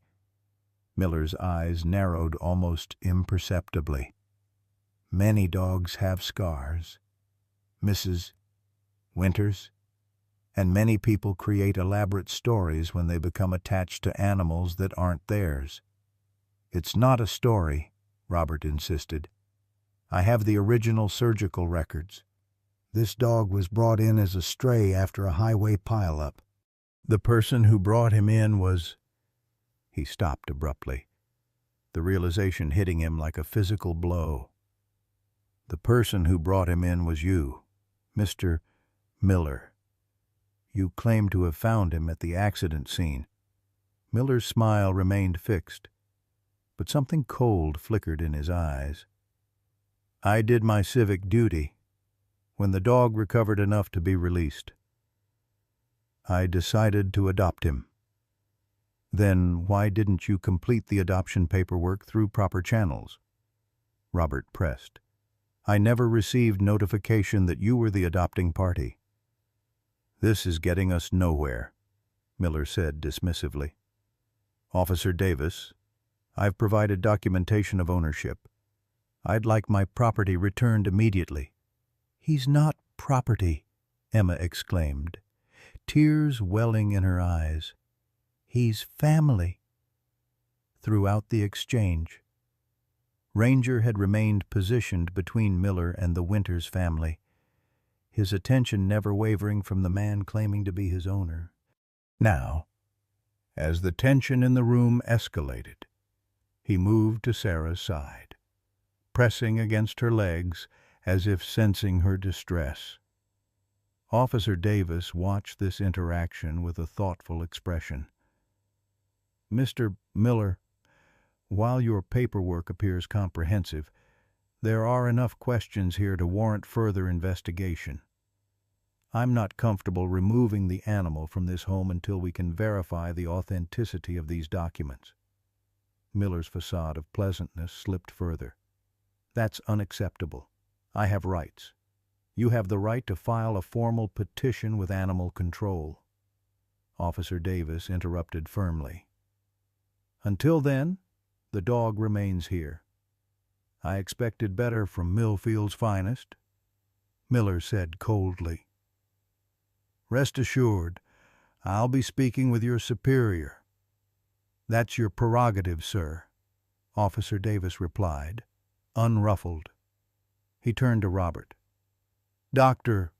Miller's eyes narrowed almost imperceptibly. "Many dogs have scars, Mrs. Winters, and many people create elaborate stories when they become attached to animals that aren't theirs." "It's not a story," Robert insisted. "I have the original surgical records. This dog was brought in as a stray after a highway pileup. The person who brought him in was—" He stopped abruptly, the realization hitting him like a physical blow. "The person who brought him in was you, Mr. Miller. You claim to have found him at the accident scene." Miller's smile remained fixed, but something cold flickered in his eyes. "I did my civic duty when the dog recovered enough to be released. I decided to adopt him." "Then why didn't you complete the adoption paperwork through proper channels?" Robert pressed. "I never received notification that you were the adopting party." "This is getting us nowhere," Miller said dismissively. "Officer Davis, I've provided documentation of ownership. I'd like my property returned immediately." "He's not property," Emma exclaimed, tears welling in her eyes. "He's family." Throughout the exchange, Ranger had remained positioned between Miller and the Winters family, his attention never wavering from the man claiming to be his owner. Now, as the tension in the room escalated, he moved to Sarah's side, pressing against her legs as if sensing her distress. Officer Davis watched this interaction with a thoughtful expression. "Mr. Miller, while your paperwork appears comprehensive, there are enough questions here to warrant further investigation. I'm not comfortable removing the animal from this home until we can verify the authenticity of these documents." Miller's facade of pleasantness slipped further. "That's unacceptable. I have rights. You have the right to file a formal petition with animal control." Officer Davis interrupted firmly. "Until then, the dog remains here. I expected better from Millfield's finest," Miller said coldly. "Rest assured, I'll be speaking with your superior." "That's your prerogative, sir," Officer Davis replied, unruffled. He turned to Robert. "Dr.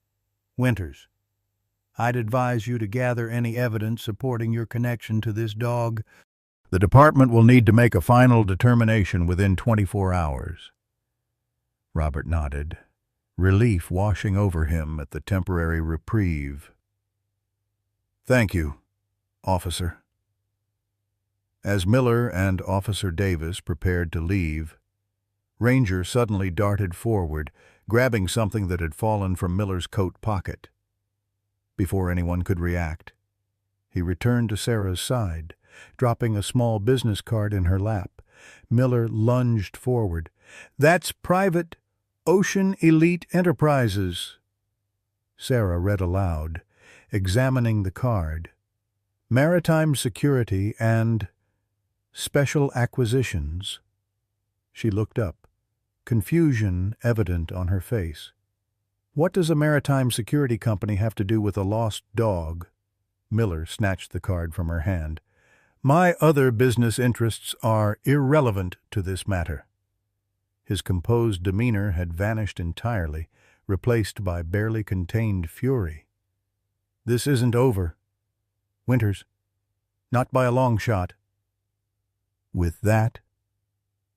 Winters, I'd advise you to gather any evidence supporting your connection to this dog." "The department will need to make a final determination within 24 hours." Robert nodded, relief washing over him at the temporary reprieve. "Thank you, officer." As Miller and Officer Davis prepared to leave, Ranger suddenly darted forward, grabbing something that had fallen from Miller's coat pocket. Before anyone could react, he returned to Sarah's side, dropping a small business card in her lap. Miller lunged forward. "That's Private Ocean Elite Enterprises." Sarah read aloud, examining the card. "Maritime Security and Special Acquisitions." She looked up, confusion evident on her face. "What does a maritime security company have to do with a lost dog?" Miller snatched the card from her hand. "My other business interests are irrelevant to this matter." His composed demeanor had vanished entirely, replaced by barely contained fury. "This isn't over. Winters, Not by a long shot." With that,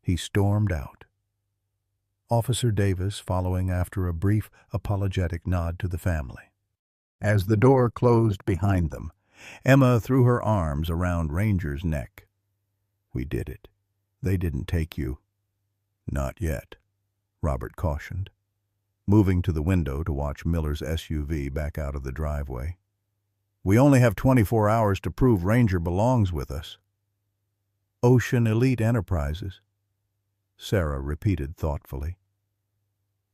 he stormed out, Officer Davis following after a brief apologetic nod to the family. As the door closed behind them, Emma threw her arms around Ranger's neck. "We did it. They didn't take you." "Not yet," Robert cautioned, moving to the window to watch Miller's SUV back out of the driveway. "We only have 24 hours to prove Ranger belongs with us." "Ocean Elite Enterprises," Sarah repeated thoughtfully.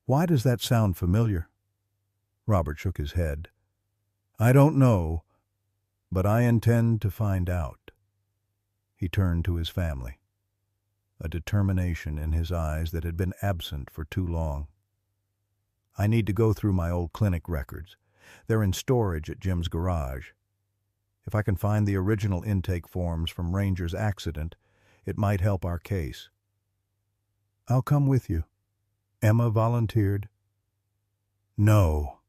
"Why does that sound familiar?" Robert shook his head. "I don't know, but I intend to find out." He turned to his family, a determination in his eyes that had been absent for too long. "I need to go through my old clinic records. They're in storage at Jim's garage. If I can find the original intake forms from Ranger's accident, it might help our case." "I'll come with you," Emma volunteered. "No,"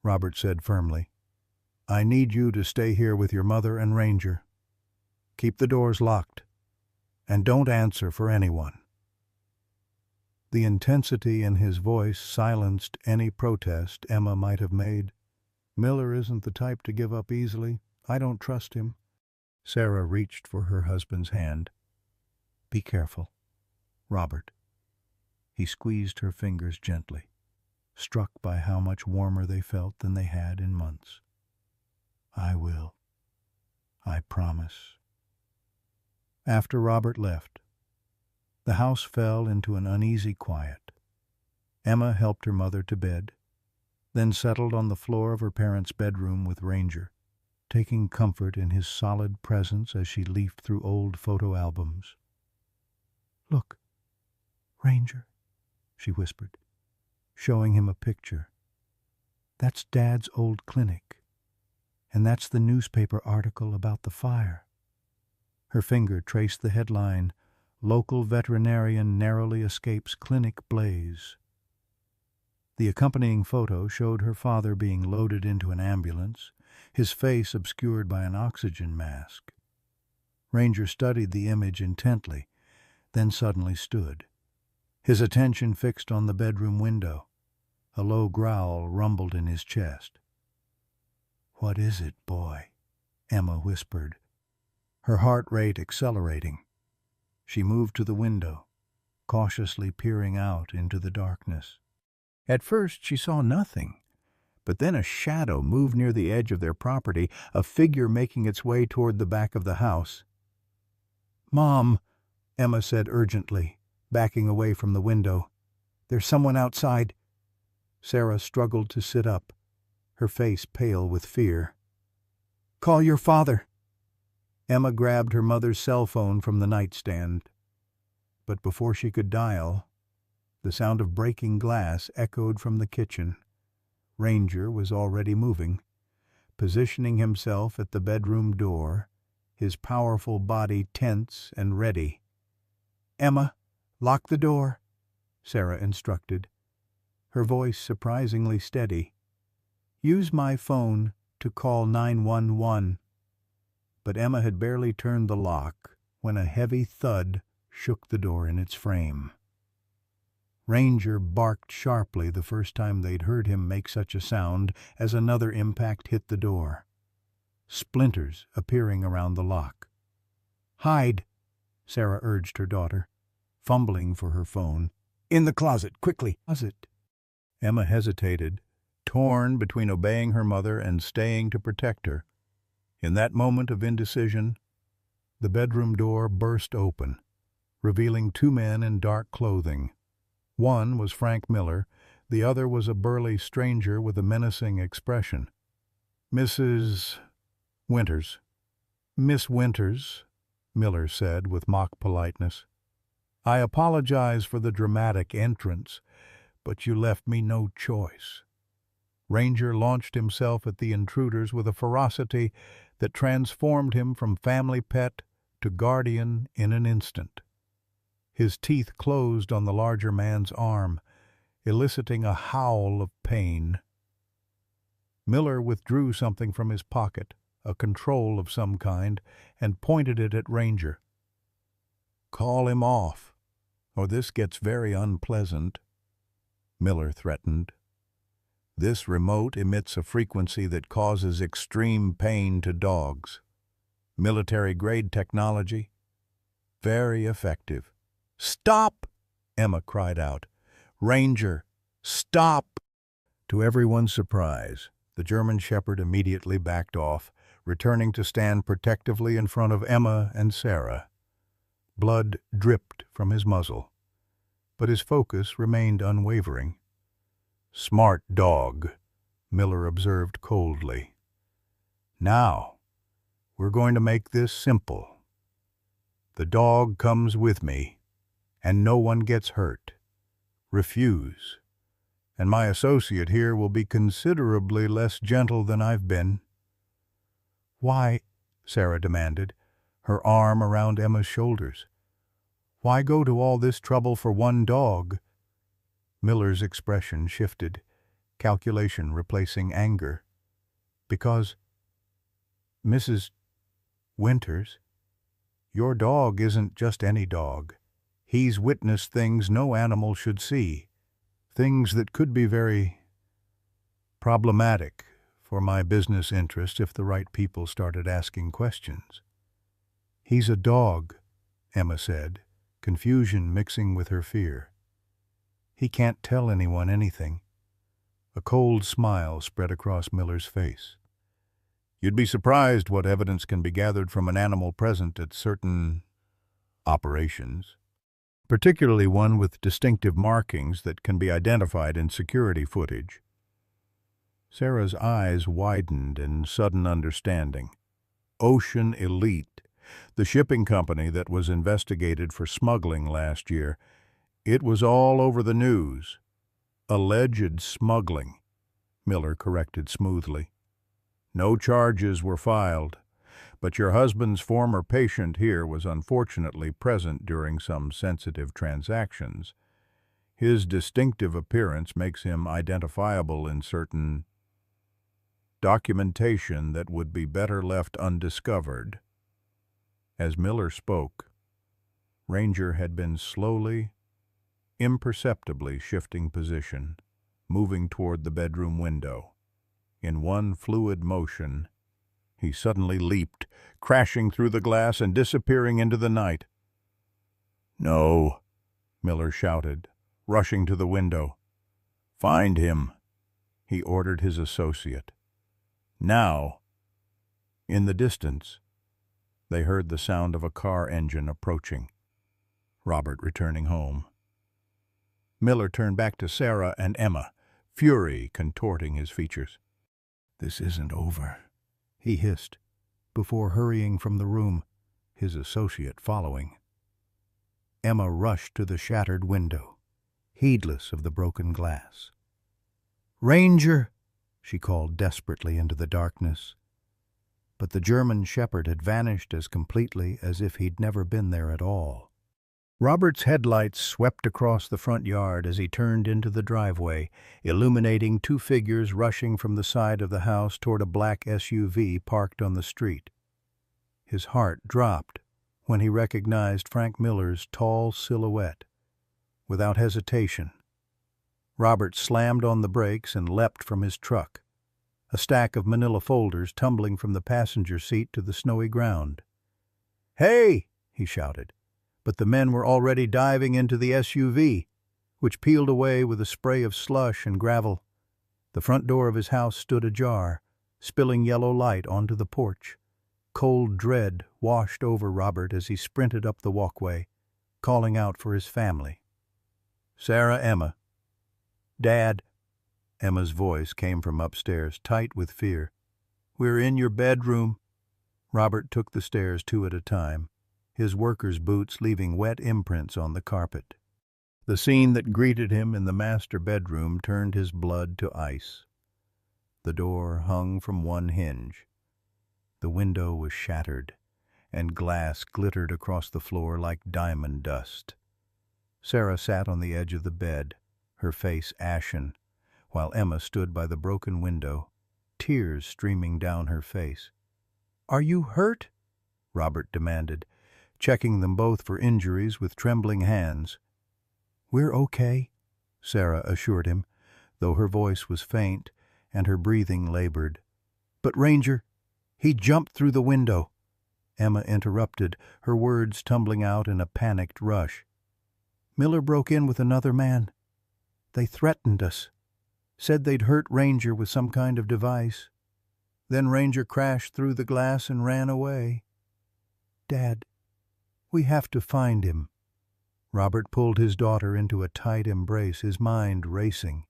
Robert said firmly. "I need you to stay here with your mother and Ranger. Keep the doors locked, and don't answer for anyone." The intensity in his voice silenced any protest Emma might have made. "Miller isn't the type to give up easily. I don't trust him." Sarah reached for her husband's hand. "Be careful, Robert." He squeezed her fingers gently, struck by how much warmer they felt than they had in months. "I will. I promise." After Robert left, the house fell into an uneasy quiet. Emma helped her mother to bed, then settled on the floor of her parents' bedroom with Ranger, taking comfort in his solid presence as she leafed through old photo albums. "Look, Ranger," she whispered, showing him a picture. "That's Dad's old clinic, and that's the newspaper article about the fire." Her finger traced the headline, "Local Veterinarian Narrowly Escapes Clinic Blaze." The accompanying photo showed her father being loaded into an ambulance, his face obscured by an oxygen mask. Ranger studied the image intently, then suddenly stood, his attention fixed on the bedroom window. A low growl rumbled in his chest. "What is it, boy?" Emma whispered, her heart rate accelerating. She moved to the window, cautiously peering out into the darkness. At first she saw nothing, but then a shadow moved near the edge of their property, a figure making its way toward the back of the house. "Mom," Emma said urgently, backing away from the window. "There's someone outside." Sarah struggled to sit up, her face pale with fear. "Call your father." Emma grabbed her mother's cell phone from the nightstand. But before she could dial, the sound of breaking glass echoed from the kitchen. Ranger was already moving, positioning himself at the bedroom door, his powerful body tense and ready. "Emma, lock the door," Sarah instructed, her voice surprisingly steady. "Use my phone to call 911. But Emma had barely turned the lock when a heavy thud shook the door in its frame. Ranger barked sharply the first time they'd heard him make such a sound as another impact hit the door, splinters appearing around the lock. "Hide," Sarah urged her daughter, fumbling for her phone. "In the closet, quickly." "Closet." Emma hesitated, torn between obeying her mother and staying to protect her. In that moment of indecision, the bedroom door burst open, revealing two men in dark clothing. One was Frank Miller, the other was a burly stranger with a menacing expression. "Mrs. Winters." "Miss Winters," Miller said with mock politeness. "I apologize for the dramatic entrance, but you left me no choice." Ranger launched himself at the intruders with a ferocity that transformed him from family pet to guardian in an instant. His teeth closed on the larger man's arm, eliciting a howl of pain. Miller withdrew something from his pocket, a control of some kind, and pointed it at Ranger. "Call him off, or this gets very unpleasant," Miller threatened. "This remote emits a frequency that causes extreme pain to dogs. Military-grade technology. Very effective." "Stop!" Emma cried out. "Ranger, stop!" To everyone's surprise, the German Shepherd immediately backed off, returning to stand protectively in front of Emma and Sarah. Blood dripped from his muzzle, but his focus remained unwavering. "Smart dog," Miller observed coldly. "Now, we're going to make this simple. The dog comes with me, and no one gets hurt. Refuse, and my associate here will be considerably less gentle than I've been." "Why?" Sarah demanded, her arm around Emma's shoulders. "Why go to all this trouble for one dog?" Miller's expression shifted, calculation replacing anger. "Because, Mrs. Winters, your dog isn't just any dog. He's witnessed things no animal should see, things that could be very problematic for my business interests if the right people started asking questions." "He's a dog," Emma said, confusion mixing with her fear. "He can't tell anyone anything." A cold smile spread across Miller's face. "You'd be surprised what evidence can be gathered from an animal present at certain operations, particularly one with distinctive markings that can be identified in security footage." Sarah's eyes widened in sudden understanding. Ocean Elite, the shipping company that was investigated for smuggling last year, it was all over the news. "Alleged smuggling," Miller corrected smoothly. "No charges were filed, but your husband's former patient here was unfortunately present during some sensitive transactions. His distinctive appearance makes him identifiable in certain documentation that would be better left undiscovered." As Miller spoke, Ranger had been slowly, imperceptibly shifting position, moving toward the bedroom window. In one fluid motion, he suddenly leaped, crashing through the glass and disappearing into the night. "No," Miller shouted, rushing to the window. "Find him," he ordered his associate. "Now." In the distance, they heard the sound of a car engine approaching. Robert returning home. Miller turned back to Sarah and Emma, fury contorting his features. "This isn't over," he hissed, before hurrying from the room, his associate following. Emma rushed to the shattered window, heedless of the broken glass. "Ranger!" she called desperately into the darkness. But the German Shepherd had vanished as completely as if he'd never been there at all. Robert's headlights swept across the front yard as he turned into the driveway, illuminating two figures rushing from the side of the house toward a black SUV parked on the street. His heart dropped when he recognized Frank Miller's tall silhouette. Without hesitation, Robert slammed on the brakes and leapt from his truck, a stack of manila folders tumbling from the passenger seat to the snowy ground. "Hey!" he shouted. But the men were already diving into the SUV, which peeled away with a spray of slush and gravel. The front door of his house stood ajar, spilling yellow light onto the porch. Cold dread washed over Robert as he sprinted up the walkway, calling out for his family. "Sarah, Emma." "Dad." Emma's voice came from upstairs, tight with fear. "We're in your bedroom." Robert took the stairs two at a time, his worker's boots leaving wet imprints on the carpet. The scene that greeted him in the master bedroom turned his blood to ice. The door hung from one hinge. The window was shattered, and glass glittered across the floor like diamond dust. Sarah sat on the edge of the bed, her face ashen, while Emma stood by the broken window, tears streaming down her face. Are you hurt?" Robert demanded, checking them both for injuries with trembling hands. "We're okay," Sarah assured him, though her voice was faint and her breathing labored. "But Ranger, he jumped through the window," Emma interrupted, her words tumbling out in a panicked rush. "Miller broke in with another man. They threatened us, said they'd hurt Ranger with some kind of device. Then Ranger crashed through the glass and ran away. Dad, we have to find him." Robert pulled his daughter into a tight embrace, his mind racing.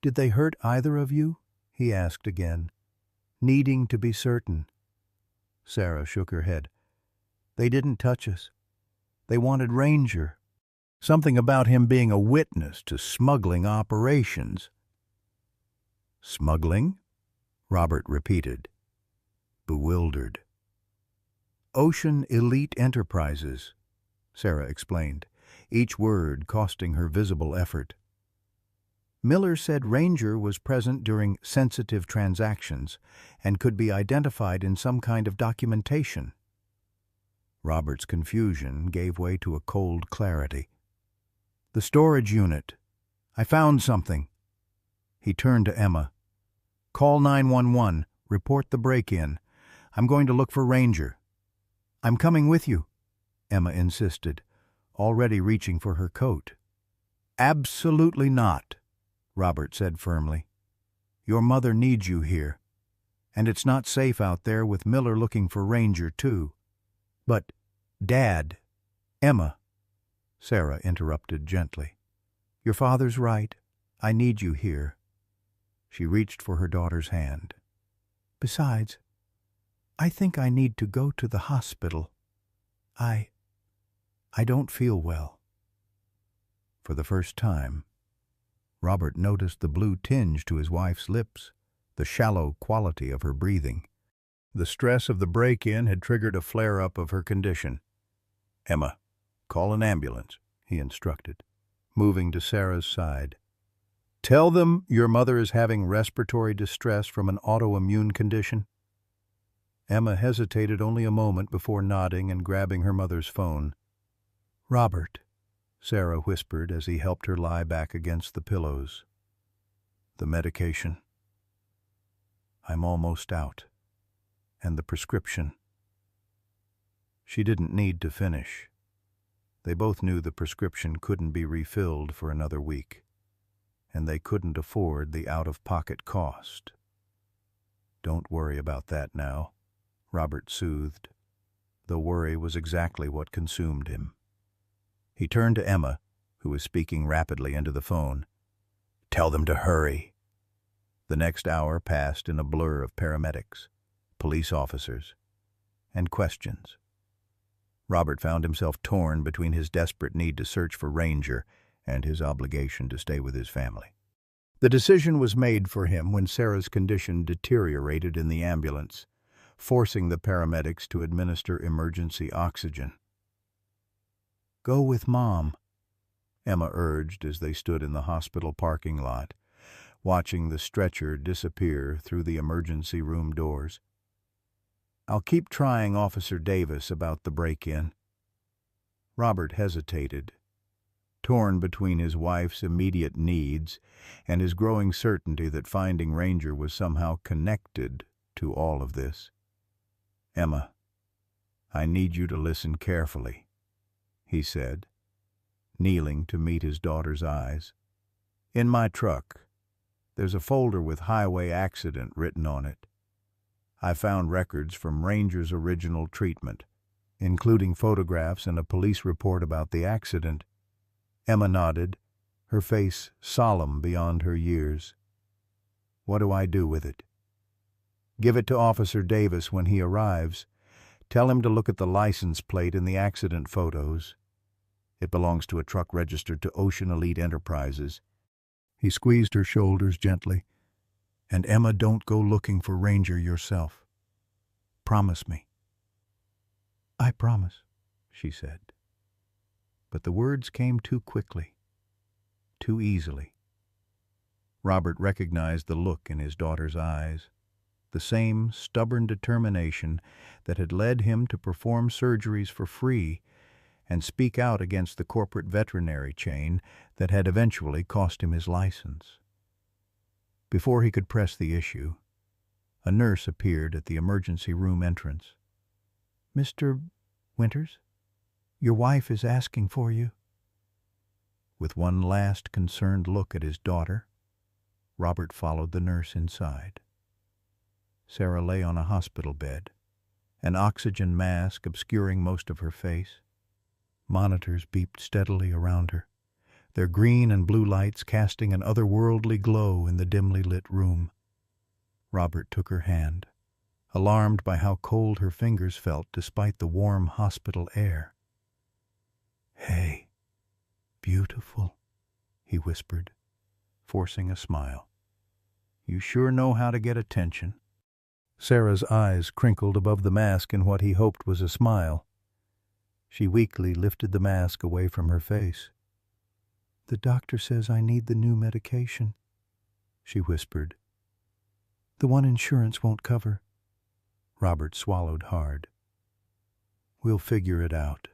"Did they hurt either of you?" he asked again, needing to be certain. Sarah shook her head. "They didn't touch us. They wanted Ranger. Something about him being a witness to smuggling operations." "Smuggling?" Robert repeated, bewildered. "Ocean Elite Enterprises," Sarah explained, each word costing her visible effort. "Miller said Ranger was present during sensitive transactions and could be identified in some kind of documentation." Robert's confusion gave way to a cold clarity. "The storage unit. I found something." He turned to Emma. "Call 911. Report the break-in. I'm going to look for Ranger." "I'm coming with you," Emma insisted, already reaching for her coat. "Absolutely not," Robert said firmly. "Your mother needs you here, and it's not safe out there with Miller looking for Ranger, too." "But, Dad—" "Emma," Sarah interrupted gently. "Your father's right. I need you here." She reached for her daughter's hand. "Besides, I think I need to go to the hospital. I don't feel well." For the first time, Robert noticed the blue tinge to his wife's lips, the shallow quality of her breathing. The stress of the break-in had triggered a flare-up of her condition. "Emma, call an ambulance," he instructed, moving to Sarah's side. "Tell them your mother is having respiratory distress from an autoimmune condition." Emma hesitated only a moment before nodding and grabbing her mother's phone. "Robert," Sarah whispered as he helped her lie back against the pillows. "The medication. I'm almost out. And the prescription." She didn't need to finish. They both knew the prescription couldn't be refilled for another week, and they couldn't afford the out-of-pocket cost. "Don't worry about that now," Robert soothed, though worry was exactly what consumed him. He turned to Emma, who was speaking rapidly into the phone. "Tell them to hurry." The next hour passed in a blur of paramedics, police officers, and questions. Robert found himself torn between his desperate need to search for Ranger and his obligation to stay with his family. The decision was made for him when Sarah's condition deteriorated in the ambulance, forcing the paramedics to administer emergency oxygen. "Go with Mom," Emma urged as they stood in the hospital parking lot, watching the stretcher disappear through the emergency room doors. "I'll keep trying Officer Davis about the break-in." Robert hesitated, torn between his wife's immediate needs and his growing certainty that finding Ranger was somehow connected to all of this. "Emma, I need you to listen carefully," he said, kneeling to meet his daughter's eyes. "In my truck, there's a folder with highway accident written on it. I found records from Ranger's original treatment, including photographs and a police report about the accident." Emma nodded, her face solemn beyond her years. "What do I do with it?" "Give it to Officer Davis when he arrives. Tell him to look at the license plate in the accident photos. It belongs to a truck registered to Ocean Elite Enterprises." He squeezed her shoulders gently. "And Emma, don't go looking for Ranger yourself. Promise me." "I promise," she said. But the words came too quickly, too easily. Robert recognized the look in his daughter's eyes, the same stubborn determination that had led him to perform surgeries for free and speak out against the corporate veterinary chain that had eventually cost him his license. Before he could press the issue, a nurse appeared at the emergency room entrance. "Mr. Winters, your wife is asking for you." With one last concerned look at his daughter, Robert followed the nurse inside. Sarah lay on a hospital bed, an oxygen mask obscuring most of her face. Monitors beeped steadily around her, their green and blue lights casting an otherworldly glow in the dimly lit room. Robert took her hand, alarmed by how cold her fingers felt despite the warm hospital air. "Hey, beautiful," he whispered, forcing a smile. "You sure know how to get attention." Sarah's eyes crinkled above the mask in what he hoped was a smile. She weakly lifted the mask away from her face. "The doctor says I need the new medication," she whispered. "The one insurance won't cover." Robert swallowed hard. "We'll figure it out.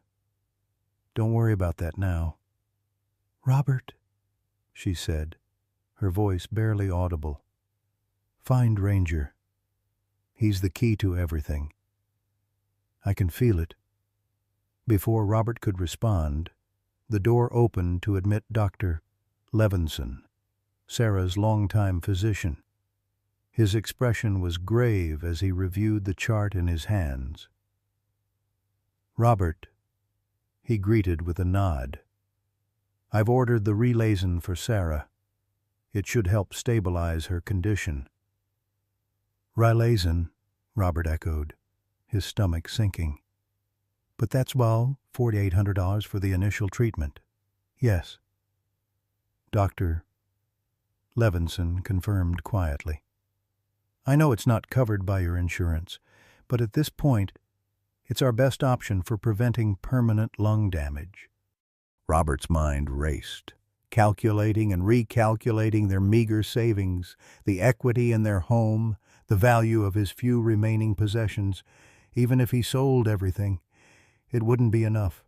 Don't worry about that now." "Robert," she said, her voice barely audible. "Find Ranger. He's the key to everything. I can feel it." Before Robert could respond, the door opened to admit Dr. Levinson, Sarah's longtime physician. His expression was grave as he reviewed the chart in his hands. "Robert," he greeted with a nod. "I've ordered the Relazin for Sarah. It should help stabilize her condition." "Relazin," Robert echoed, his stomach sinking. "But that's well, $4,800 for the initial treatment." "Yes." Dr. Levinson confirmed quietly. "I know it's not covered by your insurance, but at this point, it's our best option for preventing permanent lung damage." Robert's mind raced, calculating and recalculating their meager savings, the equity in their home, the value of his few remaining possessions. Even if he sold everything, it wouldn't be enough.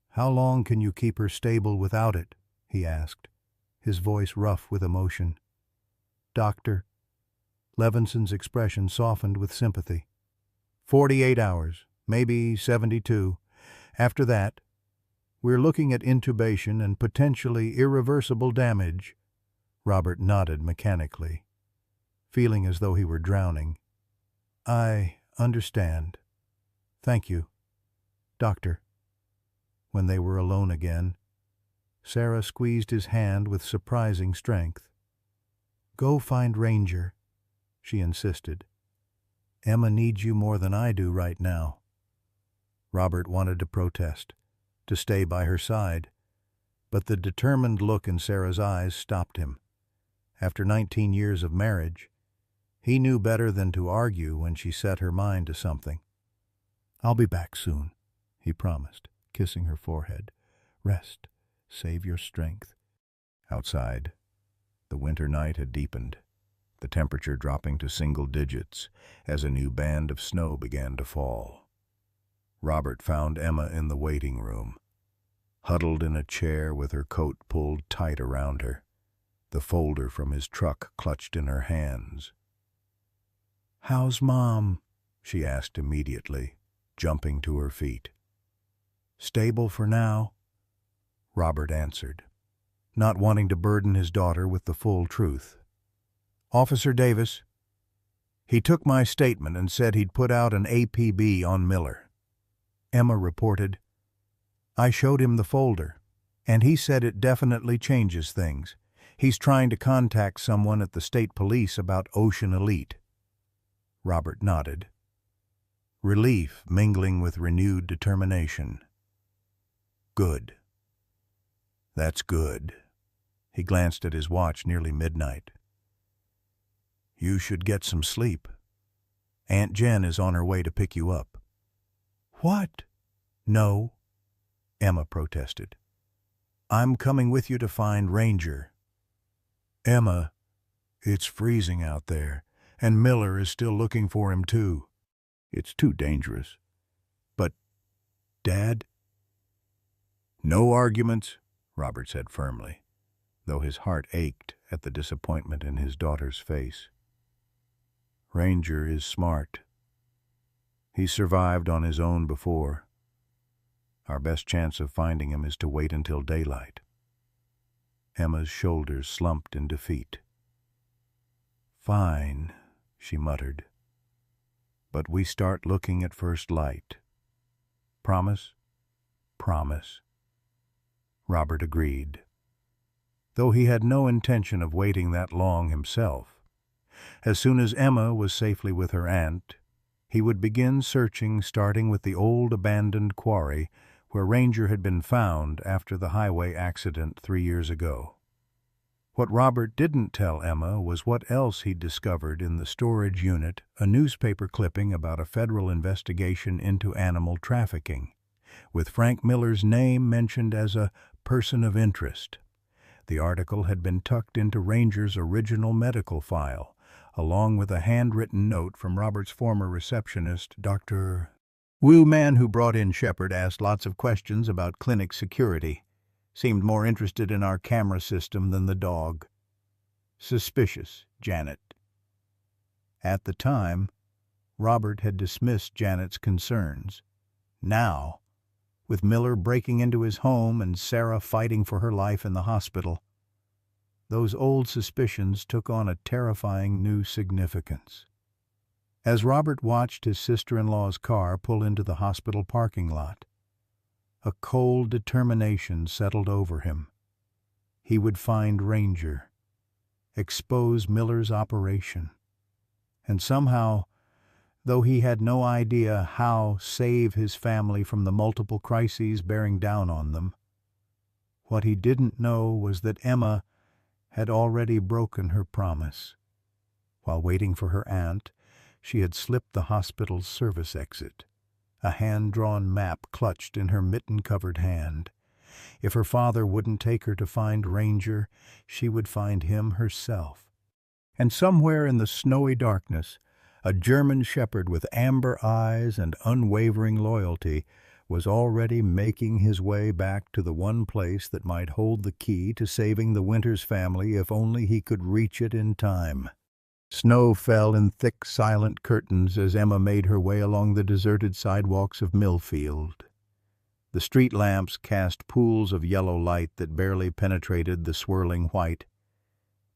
"How long can you keep her stable without it?" he asked, his voice rough with emotion. "Doctor," Levinson's expression softened with sympathy. 48 hours, maybe 72. After that, we're looking at intubation and potentially irreversible damage." Robert nodded mechanically, feeling as though he were drowning. "I understand. Thank you, Doctor." When they were alone again, Sarah squeezed his hand with surprising strength. "Go find Ranger," she insisted. "Emma needs you more than I do right now." Robert wanted to protest, to stay by her side, but the determined look in Sarah's eyes stopped him. After 19 years of marriage, he knew better than to argue when she set her mind to something. "I'll be back soon," he promised, kissing her forehead. "Rest. Save your strength." Outside, the winter night had deepened, the temperature dropping to single digits as a new band of snow began to fall. Robert found Emma in the waiting room, huddled in a chair with her coat pulled tight around her, the folder from his truck clutched in her hands. "How's Mom?" she asked immediately, jumping to her feet. "Stable for now," Robert answered, not wanting to burden his daughter with the full truth. "Officer Davis, he took my statement and said he'd put out an APB on Miller." Emma reported, "I showed him the folder, and he said it definitely changes things. He's trying to contact someone at the state police about Ocean Elite." Robert nodded, relief mingling with renewed determination. "Good. That's good." He glanced at his watch, nearly midnight. "You should get some sleep. Aunt Jen is on her way to pick you up." "What?" "No," Emma protested. "I'm coming with you to find Ranger." "Emma, it's freezing out there. And Miller is still looking for him, too. It's too dangerous. But, Dad? No arguments, Robert said firmly, though his heart ached at the disappointment in his daughter's face. Ranger is smart. He's survived on his own before. Our best chance of finding him is to wait until daylight. Emma's shoulders slumped in defeat. Fine, she muttered. But we start looking at first light. Promise? Promise. Robert agreed, though he had no intention of waiting that long himself. As soon as Emma was safely with her aunt, he would begin searching, starting with the old abandoned quarry where Ranger had been found after the highway accident 3 years ago. What Robert didn't tell Emma was what else he'd discovered in the storage unit, a newspaper clipping about a federal investigation into animal trafficking, with Frank Miller's name mentioned as a person of interest. The article had been tucked into Ranger's original medical file, along with a handwritten note from Robert's former receptionist, Dr. Wu. Man who brought in Shepard asked lots of questions about clinic security. Seemed more interested in our camera system than the dog. Suspicious, Janet. At the time, Robert had dismissed Janet's concerns. Now, with Miller breaking into his home and Sarah fighting for her life in the hospital, those old suspicions took on a terrifying new significance. As Robert watched his sister-in-law's car pull into the hospital parking lot, a cold determination settled over him. He would find Ranger, expose Miller's operation, and somehow, though he had no idea how, save his family from the multiple crises bearing down on them. What he didn't know was that Emma had already broken her promise. While waiting for her aunt, she had slipped the hospital's service exit, a hand-drawn map clutched in her mitten-covered hand. If her father wouldn't take her to find Ranger, she would find him herself. And somewhere in the snowy darkness, a German shepherd with amber eyes and unwavering loyalty was already making his way back to the one place that might hold the key to saving the Winters family if only he could reach it in time. Snow fell in thick, silent curtains as Emma made her way along the deserted sidewalks of Millfield. The street lamps cast pools of yellow light that barely penetrated the swirling white,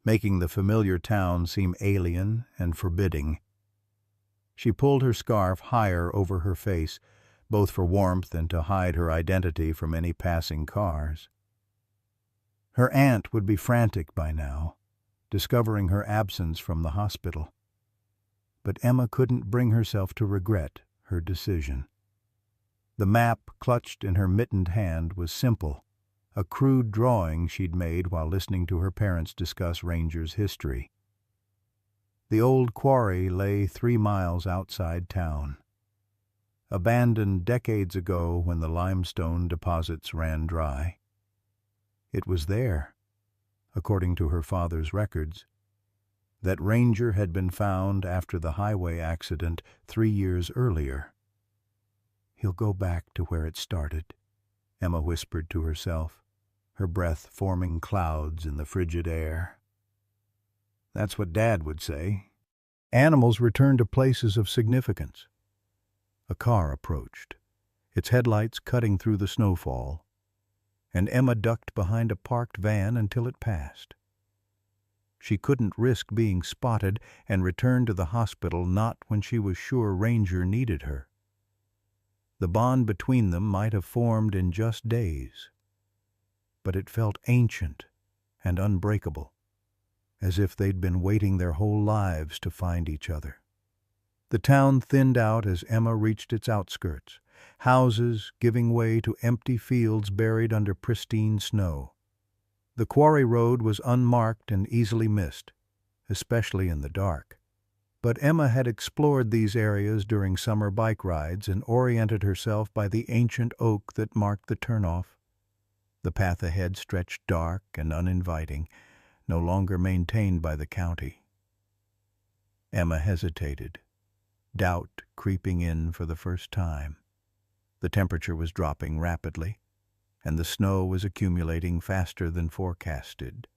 making the familiar town seem alien and forbidding. She pulled her scarf higher over her face, both for warmth and to hide her identity from any passing cars. Her aunt would be frantic by now, discovering her absence from the hospital. But Emma couldn't bring herself to regret her decision. The map clutched in her mittened hand was simple, a crude drawing she'd made while listening to her parents discuss Ranger's history. The old quarry lay 3 miles outside town, abandoned decades ago when the limestone deposits ran dry. It was there, according to her father's records, that Ranger had been found after the highway accident 3 years earlier. He'll go back to where it started, Emma whispered to herself, her breath forming clouds in the frigid air. That's what Dad would say. Animals return to places of significance. A car approached, its headlights cutting through the snowfall, and Emma ducked behind a parked van until it passed. She couldn't risk being spotted and returned to the hospital not when she was sure Ranger needed her. The bond between them might have formed in just days, but it felt ancient and unbreakable, as if they'd been waiting their whole lives to find each other. The town thinned out as Emma reached its outskirts, houses giving way to empty fields buried under pristine snow. The quarry road was unmarked and easily missed, especially in the dark. But Emma had explored these areas during summer bike rides and oriented herself by the ancient oak that marked the turnoff. The path ahead stretched dark and uninviting, no longer maintained by the county. Emma hesitated, doubt creeping in for the first time. The temperature was dropping rapidly, and the snow was accumulating faster than forecasted.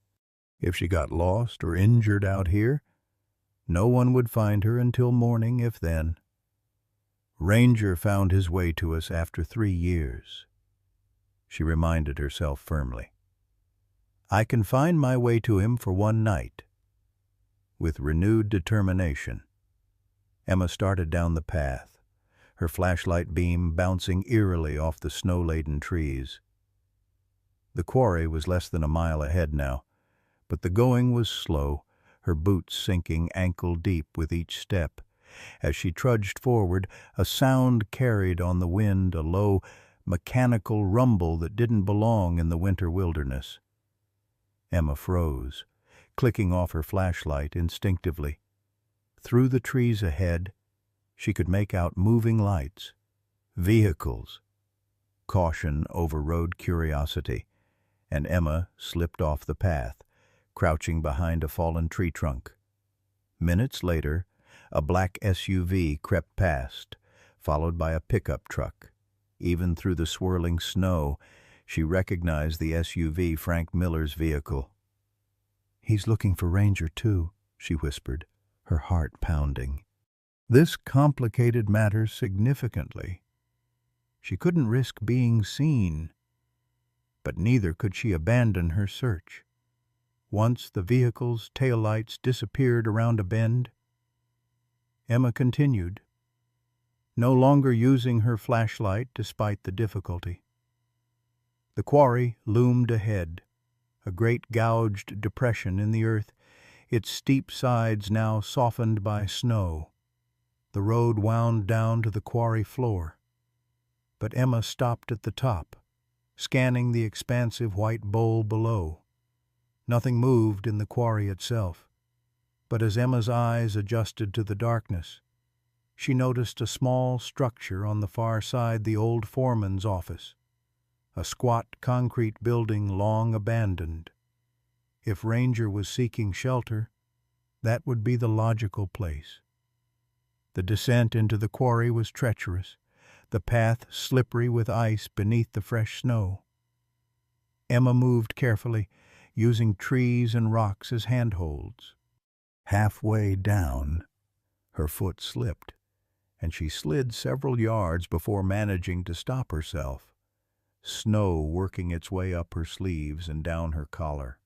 If she got lost or injured out here, no one would find her until morning, if then. Ranger found his way to us after 3 years, she reminded herself firmly. I can find my way to him for one night. With renewed determination, Emma started down the path, her flashlight beam bouncing eerily off the snow-laden trees. The quarry was less than a mile ahead now, but the going was slow, her boots sinking ankle-deep with each step. As she trudged forward, a sound carried on the wind, a low, mechanical rumble that didn't belong in the winter wilderness. Emma froze, clicking off her flashlight instinctively. Through the trees ahead, she could make out moving lights, vehicles. Caution overrode curiosity, and Emma slipped off the path, crouching behind a fallen tree trunk. Minutes later, a black SUV crept past, followed by a pickup truck. Even through the swirling snow, she recognized the SUV, Frank Miller's vehicle. "He's looking for Ranger, too," she whispered, her heart pounding. This complicated matters significantly. She couldn't risk being seen, but neither could she abandon her search. Once the vehicle's taillights disappeared around a bend, Emma continued, no longer using her flashlight despite the difficulty. The quarry loomed ahead, a great gouged depression in the earth, its steep sides now softened by snow. The road wound down to the quarry floor, but Emma stopped at the top, scanning the expansive white bowl below. Nothing moved in the quarry itself, but as Emma's eyes adjusted to the darkness, she noticed a small structure on the far side, the old foreman's office, a squat concrete building long abandoned. If Ranger was seeking shelter, that would be the logical place. The descent into the quarry was treacherous, the path slippery with ice beneath the fresh snow. Emma moved carefully, using trees and rocks as handholds. Halfway down, her foot slipped, and she slid several yards before managing to stop herself, snow working its way up her sleeves and down her collar.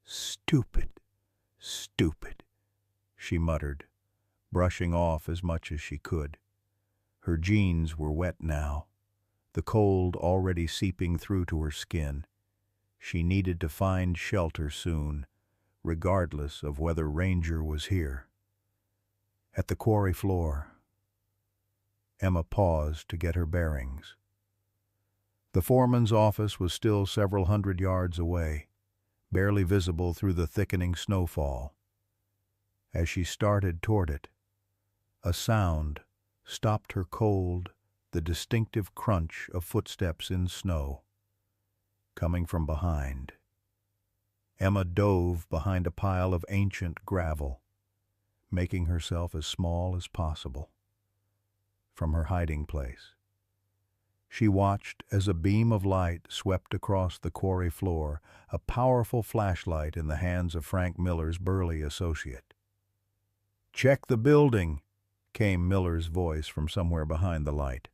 "Stupid, stupid," she muttered, brushing off as much as she could. Her jeans were wet now, the cold already seeping through to her skin. She needed to find shelter soon, regardless of whether Ranger was here. At the quarry floor, Emma paused to get her bearings. The foreman's office was still several hundred yards away, barely visible through the thickening snowfall. As she started toward it, a sound stopped her cold, the distinctive crunch of footsteps in snow, coming from behind. Emma dove behind a pile of ancient gravel, making herself as small as possible. From her hiding place, she watched as a beam of light swept across the quarry floor, a powerful flashlight in the hands of Frank Miller's burly associate. "Check the building," came Miller's voice from somewhere behind the light.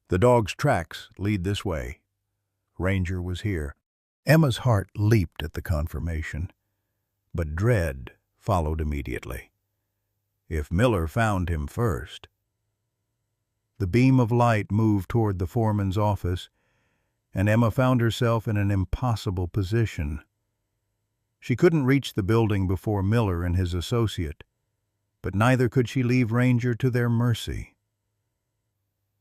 "The dog's tracks lead this way. Ranger was here." Emma's heart leaped at the confirmation, but dread followed immediately. If Miller found him first. The beam of light moved toward the foreman's office, and Emma found herself in an impossible position. She couldn't reach the building before Miller and his associate, but neither could she leave Ranger to their mercy.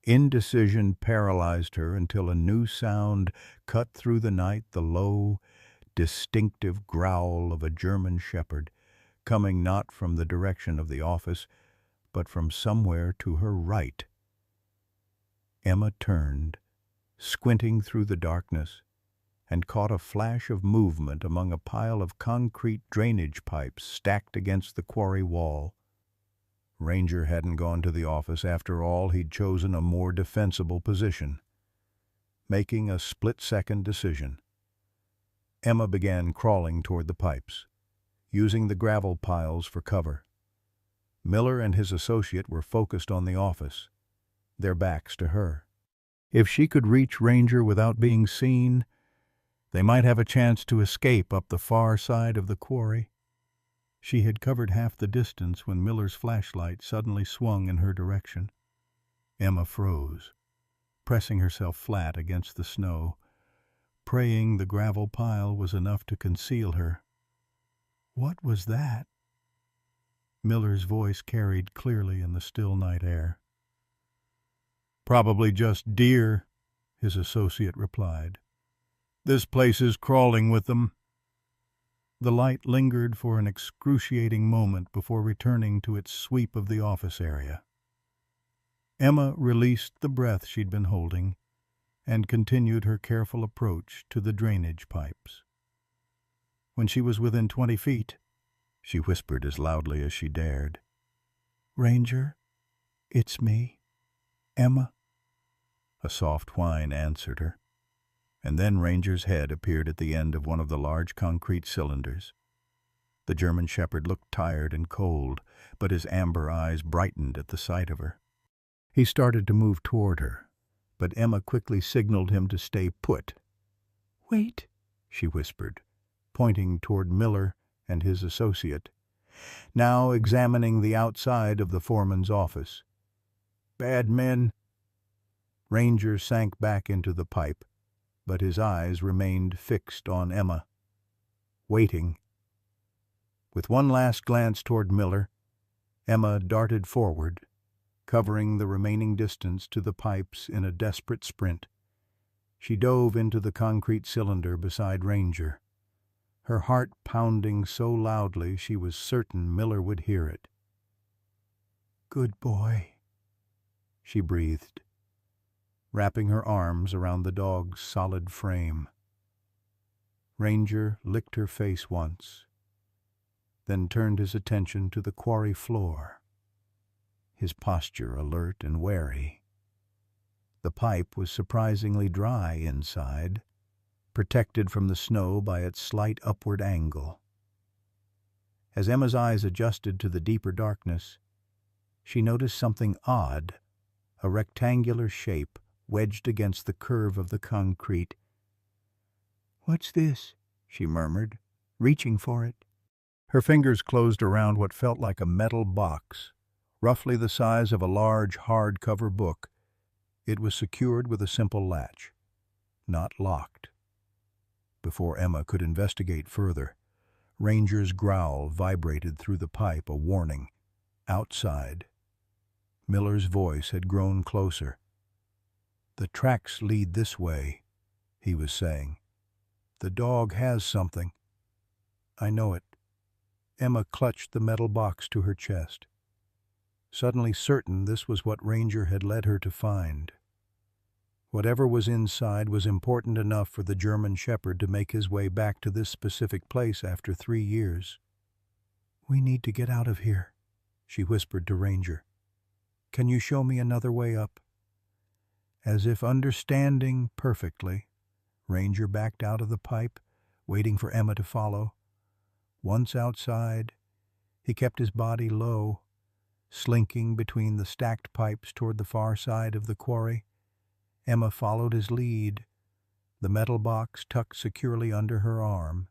Indecision paralyzed her until a new sound cut through the night, the low, distinctive growl of a German shepherd, coming not from the direction of the office, but from somewhere to her right. Emma turned, squinting through the darkness, and caught a flash of movement among a pile of concrete drainage pipes stacked against the quarry wall. Ranger hadn't gone to the office after all. He'd chosen a more defensible position. Making a split-second decision, Emma began crawling toward the pipes, using the gravel piles for cover. Miller and his associate were focused on the office, their backs to her. If she could reach Ranger without being seen, they might have a chance to escape up the far side of the quarry. She had covered half the distance when Miller's flashlight suddenly swung in her direction. Emma froze, pressing herself flat against the snow, praying the gravel pile was enough to conceal her. What was that? Miller's voice carried clearly in the still night air. "Probably just deer," his associate replied. "This place is crawling with them." The light lingered for an excruciating moment before returning to its sweep of the office area. Emma released the breath she'd been holding and continued her careful approach to the drainage pipes. When she was within 20 feet, she whispered as loudly as she dared, "Ranger, it's me, Emma." A soft whine answered her, and then Ranger's head appeared at the end of one of the large concrete cylinders. The German shepherd looked tired and cold, but his amber eyes brightened at the sight of her. He started to move toward her, but Emma quickly signaled him to stay put. "Wait," she whispered, pointing toward Miller and his associate, now examining the outside of the foreman's office. "Bad men." Ranger sank back into the pipe, but his eyes remained fixed on Emma, waiting. With one last glance toward Miller, Emma darted forward, covering the remaining distance to the pipes in a desperate sprint. She dove into the concrete cylinder beside Ranger, her heart pounding so loudly she was certain Miller would hear it. "Good boy," she breathed, wrapping her arms around the dog's solid frame. Ranger licked her face once, then turned his attention to the quarry floor, his posture alert and wary. The pipe was surprisingly dry inside, protected from the snow by its slight upward angle. As Emma's eyes adjusted to the deeper darkness, she noticed something odd, a rectangular shape wedged against the curve of the concrete. "What's this?" she murmured, reaching for it. Her fingers closed around what felt like a metal box, roughly the size of a large hardcover book. It was secured with a simple latch, not locked. Before Emma could investigate further, Ranger's growl vibrated through the pipe, a warning. Outside. Miller's voice had grown closer. "The tracks lead this way," he was saying. "The dog has something. I know it." Emma clutched the metal box to her chest, suddenly certain this was what Ranger had led her to find. Whatever was inside was important enough for the German shepherd to make his way back to this specific place after 3 years. "We need to get out of here," she whispered to Ranger. "Can you show me another way up?" As if understanding perfectly, Ranger backed out of the pipe, waiting for Emma to follow. Once outside, he kept his body low, slinking between the stacked pipes toward the far side of the quarry. Emma followed his lead, the metal box tucked securely under her arm.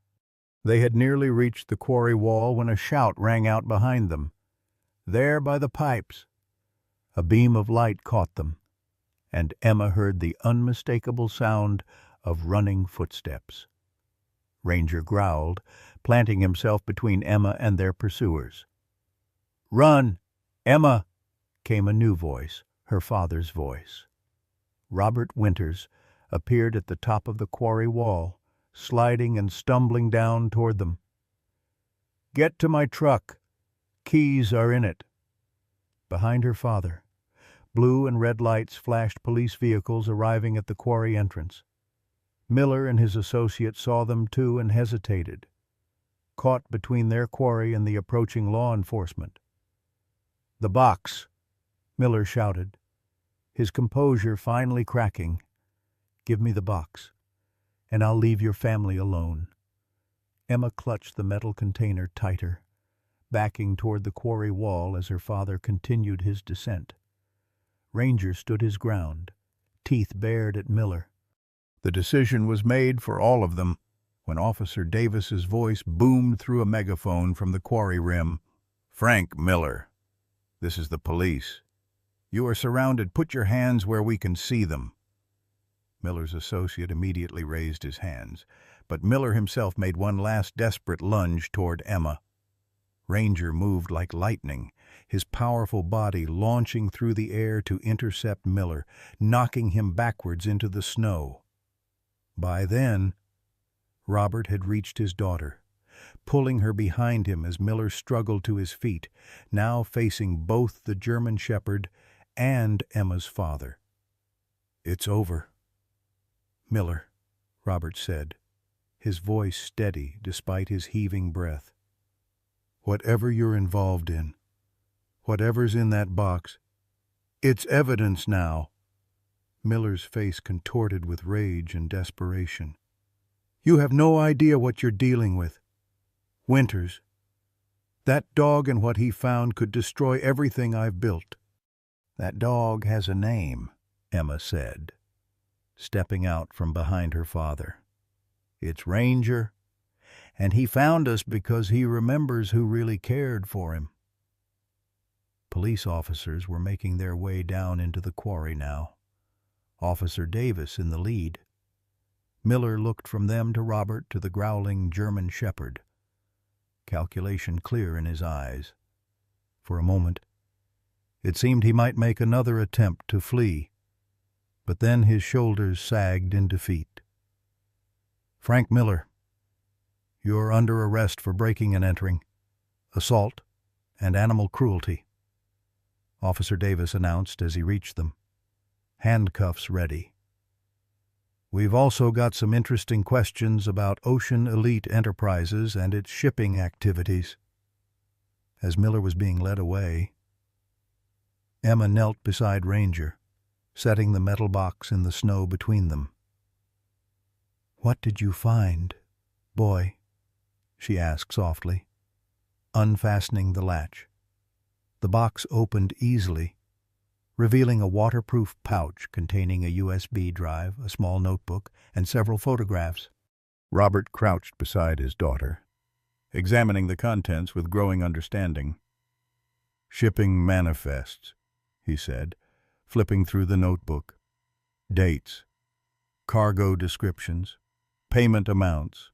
They had nearly reached the quarry wall when a shout rang out behind them. "There by the pipes!" A beam of light caught them, and Emma heard the unmistakable sound of running footsteps. Ranger growled, planting himself between Emma and their pursuers. "Run, Emma!" came a new voice, her father's voice. Robert Winters appeared at the top of the quarry wall, sliding and stumbling down toward them. "Get to my truck. Keys are in it." Behind her father, blue and red lights flashed police vehicles arriving at the quarry entrance. Miller and his associate saw them too and hesitated, caught between their quarry and the approaching law enforcement. "The box!" Miller shouted, his composure finally cracking. "Give me the box, and I'll leave your family alone." Emma clutched the metal container tighter, backing toward the quarry wall as her father continued his descent. Ranger stood his ground, teeth bared at Miller. The decision was made for all of them when Officer Davis's voice boomed through a megaphone from the quarry rim. "Frank Miller, this is the police. You are surrounded. Put your hands where we can see them." Miller's associate immediately raised his hands, but Miller himself made one last desperate lunge toward Emma. Ranger moved like lightning, his powerful body launching through the air to intercept Miller, knocking him backwards into the snow. By then, Robert had reached his daughter, pulling her behind him as Miller struggled to his feet, now facing both the German shepherd and Emma's father. "It's over." "Miller," Robert said, his voice steady despite his heaving breath. "Whatever you're involved in, whatever's in that box, it's evidence now." Miller's face contorted with rage and desperation. "You have no idea what you're dealing with. Winters. That dog and what he found could destroy everything I've built." "That dog has a name," Emma said, stepping out from behind her father. "It's Ranger, and he found us because he remembers who really cared for him." Police officers were making their way down into the quarry now, Officer Davis in the lead. Miller looked from them to Robert to the growling German shepherd, calculation clear in his eyes. For a moment, it seemed he might make another attempt to flee, but then his shoulders sagged in defeat. "Frank Miller, you're under arrest for breaking and entering, assault, and animal cruelty," Officer Davis announced as he reached them, handcuffs ready. "We've also got some interesting questions about Ocean Elite Enterprises and its shipping activities." As Miller was being led away, Emma knelt beside Ranger, setting the metal box in the snow between them. "What did you find, boy?" she asked softly, unfastening the latch. The box opened easily, revealing a waterproof pouch containing a USB drive, a small notebook, and several photographs. Robert crouched beside his daughter, examining the contents with growing understanding. "Shipping manifests," he said, flipping through the notebook. "Dates, cargo descriptions, payment amounts."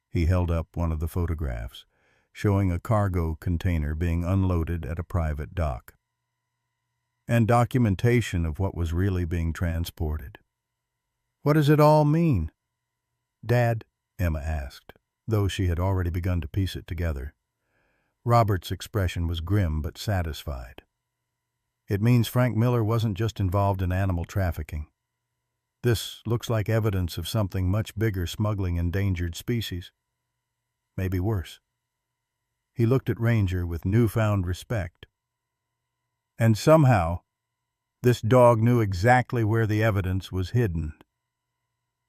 He held up one of the photographs, showing a cargo container being unloaded at a private dock, and documentation of what was really being transported. "What does it all mean?" "Dad," Emma asked, though she had already begun to piece it together. Robert's expression was grim but satisfied. "It means Frank Miller wasn't just involved in animal trafficking. This looks like evidence of something much bigger smuggling endangered species. Maybe worse." He looked at Ranger with newfound respect. "And somehow, this dog knew exactly where the evidence was hidden."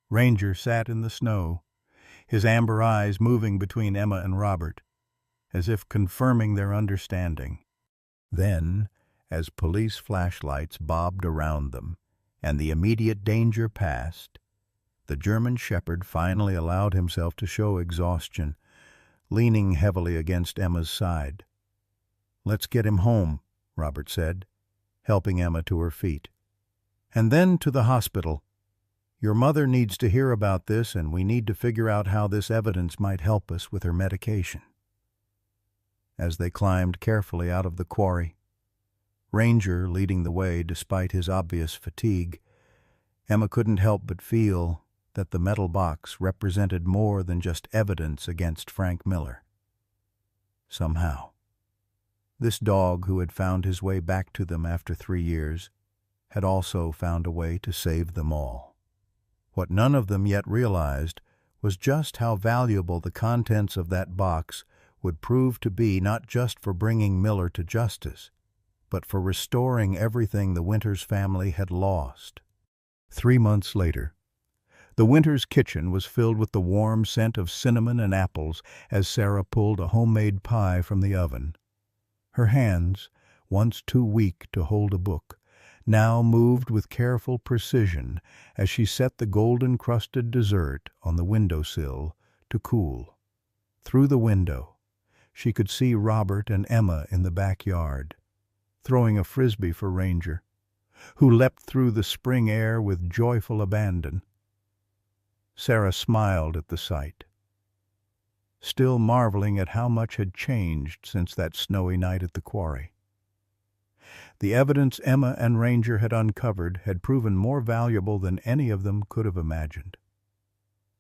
Ranger sat in the snow, his amber eyes moving between Emma and Robert, as if confirming their understanding. Then, as police flashlights bobbed around them and the immediate danger passed, the German shepherd finally allowed himself to show exhaustion, leaning heavily against Emma's side. "Let's get him home," Robert said, helping Emma to her feet. "And then to the hospital. Your mother needs to hear about this, and we need to figure out how this evidence might help us with her medication." As they climbed carefully out of the quarry, Ranger leading the way despite his obvious fatigue, Emma couldn't help but feel that the metal box represented more than just evidence against Frank Miller. Somehow, this dog who had found his way back to them after 3 years had also found a way to save them all. What none of them yet realized was just how valuable the contents of that box would prove to be, not just for bringing Miller to justice, but for restoring everything the Winters family had lost. 3 months later, the Winters kitchen was filled with the warm scent of cinnamon and apples as Sarah pulled a homemade pie from the oven. Her hands, once too weak to hold a book, now moved with careful precision as she set the golden-crusted dessert on the windowsill to cool. Through the window, she could see Robert and Emma in the backyard, throwing a frisbee for Ranger, who leapt through the spring air with joyful abandon. Sarah smiled at the sight, still marveling at how much had changed since that snowy night at the quarry. The evidence Emma and Ranger had uncovered had proven more valuable than any of them could have imagined.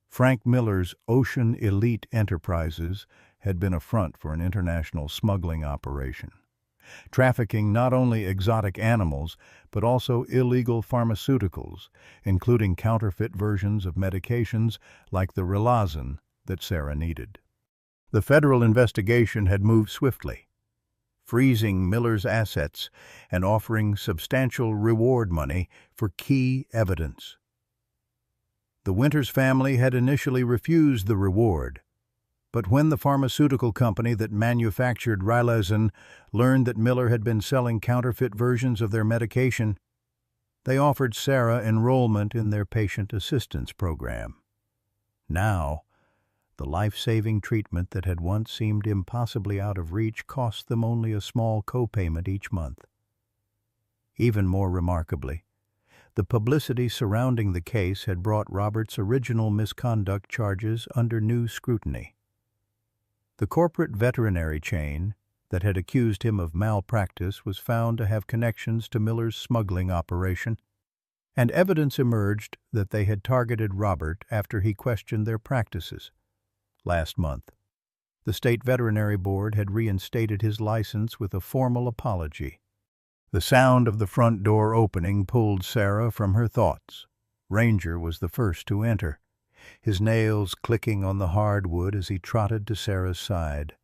Frank Miller's Ocean Elite Enterprises had been a front for an international smuggling operation, trafficking not only exotic animals but also illegal pharmaceuticals, including counterfeit versions of medications like the Rilazin that Sarah needed. The federal investigation had moved swiftly, freezing Miller's assets and offering substantial reward money for key evidence. The Winters family had initially refused the reward, but when the pharmaceutical company that manufactured Rilazin learned that Miller had been selling counterfeit versions of their medication, they offered Sarah enrollment in their patient assistance program. Now, the life-saving treatment that had once seemed impossibly out of reach cost them only a small co-payment each month. Even more remarkably, the publicity surrounding the case had brought Robert's original misconduct charges under new scrutiny. The corporate veterinary chain that had accused him of malpractice was found to have connections to Miller's smuggling operation, and evidence emerged that they had targeted Robert after he questioned their practices. Last month, the State Veterinary Board had reinstated his license with a formal apology. The sound of the front door opening pulled Sarah from her thoughts. Ranger was the first to enter, his nails clicking on the hardwood as he trotted to Sarah's side,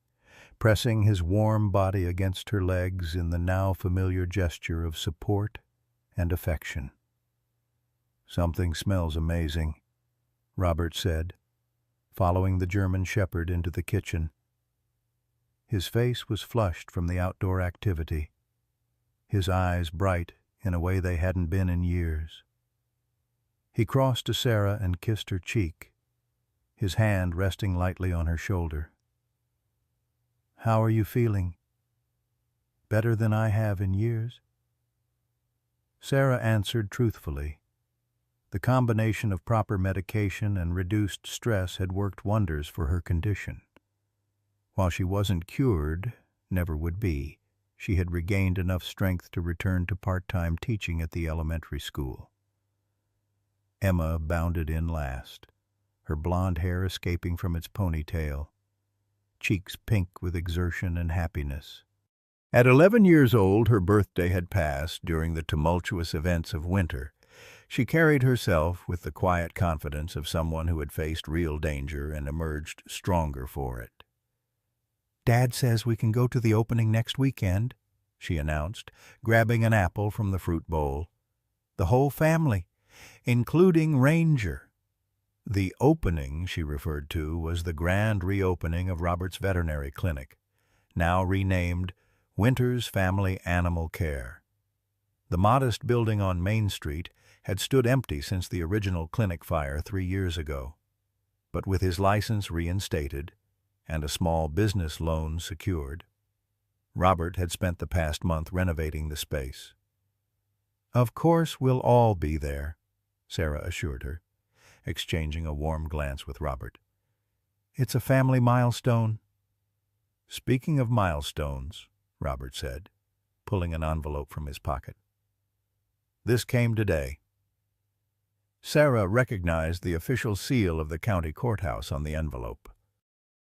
pressing his warm body against her legs in the now familiar gesture of support and affection. "Something smells amazing," Robert said, following the German shepherd into the kitchen. His face was flushed from the outdoor activity, his eyes bright in a way they hadn't been in years. He crossed to Sarah and kissed her cheek, his hand resting lightly on her shoulder. "How are you feeling? Better than I have in years?" Sarah answered truthfully. The combination of proper medication and reduced stress had worked wonders for her condition. While she wasn't cured, never would be, she had regained enough strength to return to part-time teaching at the elementary school. Emma bounded in last, her blonde hair escaping from its ponytail, cheeks pink with exertion and happiness. At 11 years old, her birthday had passed during the tumultuous events of winter. She carried herself with the quiet confidence of someone who had faced real danger and emerged stronger for it. "Dad says we can go to the opening next weekend," she announced, grabbing an apple from the fruit bowl. "The whole family, including Ranger." The opening she referred to was the grand reopening of Robert's veterinary clinic, now renamed Winters Family Animal Care. The modest building on Main Street had stood empty since the original clinic fire 3 years ago, but with his license reinstated and a small business loan secured, Robert had spent the past month renovating the space. "Of course we'll all be there," Sarah assured her, exchanging a warm glance with Robert. "It's a family milestone." "Speaking of milestones," Robert said, pulling an envelope from his pocket. "This came today." Sarah recognized the official seal of the county courthouse on the envelope.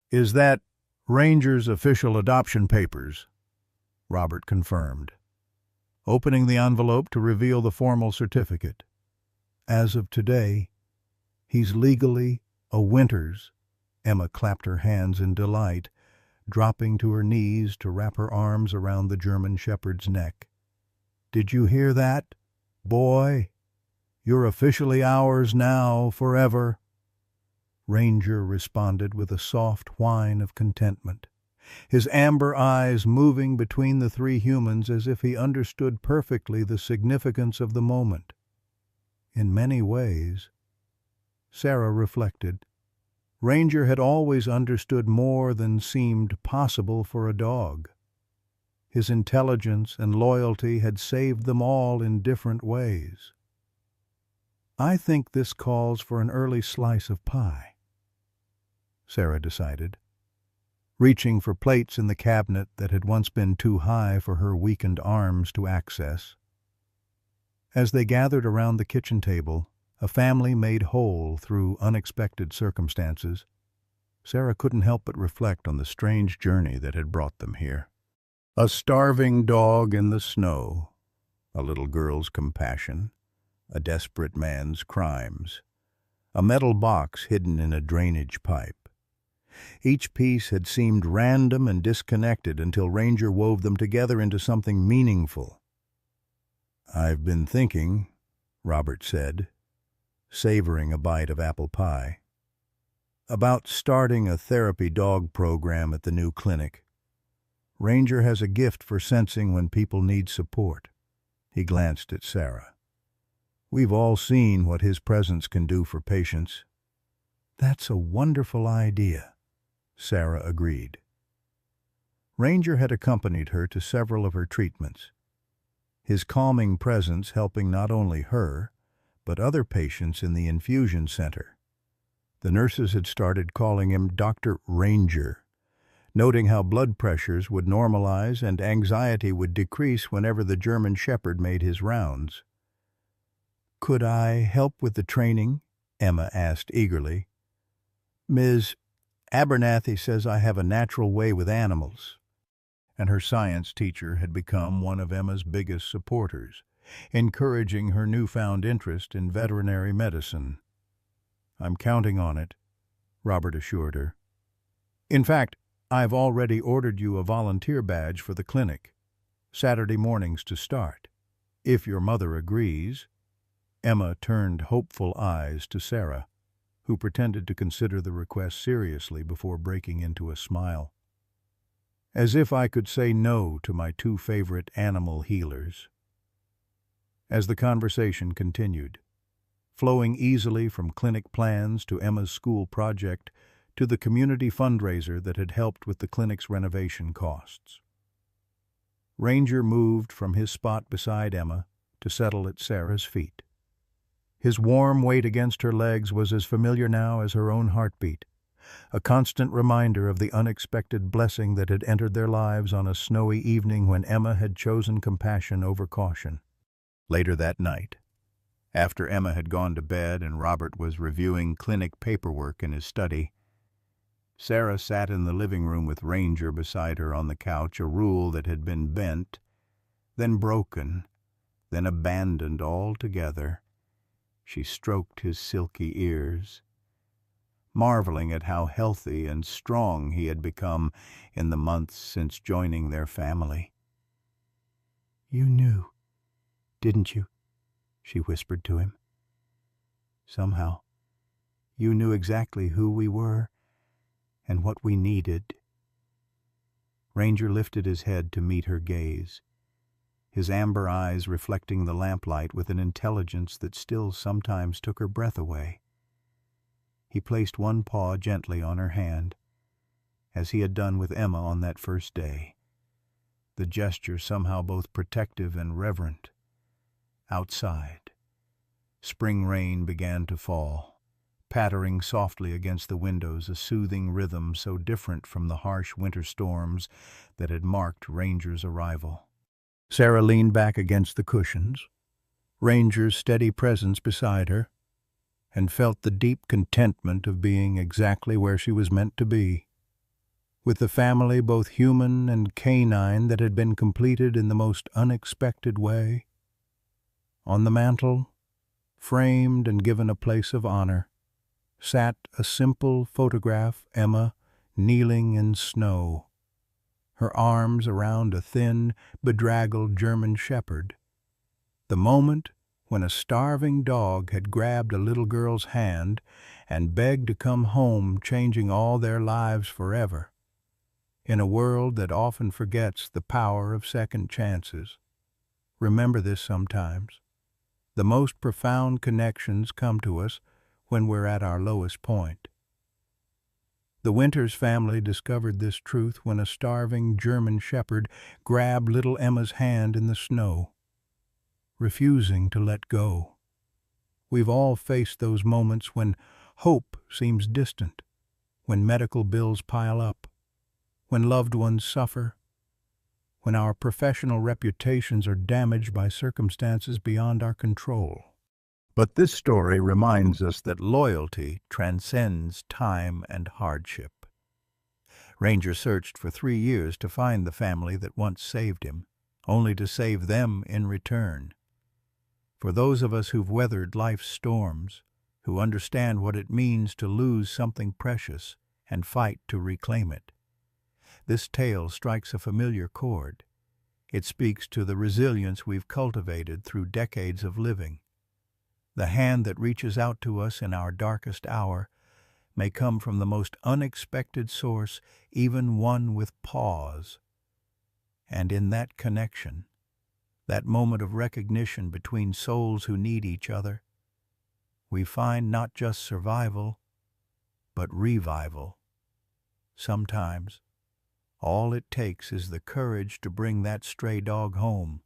"Is that Ranger's official adoption papers?" Robert confirmed, opening the envelope to reveal the formal certificate. "As of today, He's legally a Winters. Emma clapped her hands in delight, dropping to her knees to wrap her arms around the German shepherd's neck. Did you hear that, boy? You're officially ours now, forever. Ranger responded with a soft whine of contentment, his amber eyes moving between the three humans as if he understood perfectly the significance of the moment. In many ways, Sarah reflected, Ranger had always understood more than seemed possible for a dog. His intelligence and loyalty had saved them all in different ways. I think this calls for an early slice of pie, Sarah decided, reaching for plates in the cabinet that had once been too high for her weakened arms to access. As they gathered around the kitchen table, a family made whole through unexpected circumstances, Sarah couldn't help but reflect on the strange journey that had brought them here. A starving dog in the snow, a little girl's compassion, a desperate man's crimes, a metal box hidden in a drainage pipe. Each piece had seemed random and disconnected until Ranger wove them together into something meaningful. "I've been thinking," Robert said, savoring a bite of apple pie, "about starting a therapy dog program at the new clinic. Ranger has a gift for sensing when people need support." He glanced at Sarah. "We've all seen what his presence can do for patients." "That's a wonderful idea," Sarah agreed. Ranger had accompanied her to several of her treatments, his calming presence helping not only her, but other patients in the infusion center. The nurses had started calling him Dr. Ranger, noting how blood pressures would normalize and anxiety would decrease whenever the German shepherd made his rounds. "Could I help with the training?" Emma asked eagerly. "Ms. Abernathy says I have a natural way with animals," and her science teacher had become one of Emma's biggest supporters, encouraging her newfound interest in veterinary medicine. "I'm counting on it," Robert assured her. "In fact, I've already ordered you a volunteer badge for the clinic, Saturday mornings to start, if your mother agrees." Emma turned hopeful eyes to Sarah, who pretended to consider the request seriously before breaking into a smile. "As if I could say no to my two favorite animal healers." As the conversation continued, flowing easily from clinic plans to Emma's school project to the community fundraiser that had helped with the clinic's renovation costs, Ranger moved from his spot beside Emma to settle at Sarah's feet. His warm weight against her legs was as familiar now as her own heartbeat, a constant reminder of the unexpected blessing that had entered their lives on a snowy evening when Emma had chosen compassion over caution. Later that night, after Emma had gone to bed and Robert was reviewing clinic paperwork in his study, Sarah sat in the living room with Ranger beside her on the couch, a rule that had been bent, then broken, then abandoned altogether. She stroked his silky ears, marveling at how healthy and strong he had become in the months since joining their family. "You knew, didn't you?" she whispered to him. "Somehow, you knew exactly who we were and what we needed." Ranger lifted his head to meet her gaze, his amber eyes reflecting the lamplight with an intelligence that still sometimes took her breath away. He placed one paw gently on her hand, as he had done with Emma on that first day, the gesture somehow both protective and reverent. Outside, spring rain began to fall, pattering softly against the windows, a soothing rhythm so different from the harsh winter storms that had marked Ranger's arrival. Sarah leaned back against the cushions, Ranger's steady presence beside her, and felt the deep contentment of being exactly where she was meant to be, with the family both human and canine that had been completed in the most unexpected way. On the mantel, framed and given a place of honor, sat a simple photograph, Emma, kneeling in snow, her arms around a thin, bedraggled German shepherd. The moment when a starving dog had grabbed a little girl's hand and begged to come home, changing all their lives forever. In a world that often forgets the power of second chances, remember this sometimes. The most profound connections come to us when we're at our lowest point. The Winters family discovered this truth when a starving German shepherd grabbed little Emma's hand in the snow, refusing to let go. We've all faced those moments when hope seems distant, when medical bills pile up, when loved ones suffer, when our professional reputations are damaged by circumstances beyond our control. But this story reminds us that loyalty transcends time and hardship. Ranger searched for 3 years to find the family that once saved him, only to save them in return. For those of us who've weathered life's storms, who understand what it means to lose something precious and fight to reclaim it, this tale strikes a familiar chord. It speaks to the resilience we've cultivated through decades of living. The hand that reaches out to us in our darkest hour may come from the most unexpected source, even one with pause. And in that connection, that moment of recognition between souls who need each other, we find not just survival, but revival. Sometimes, all it takes is the courage to bring that stray dog home,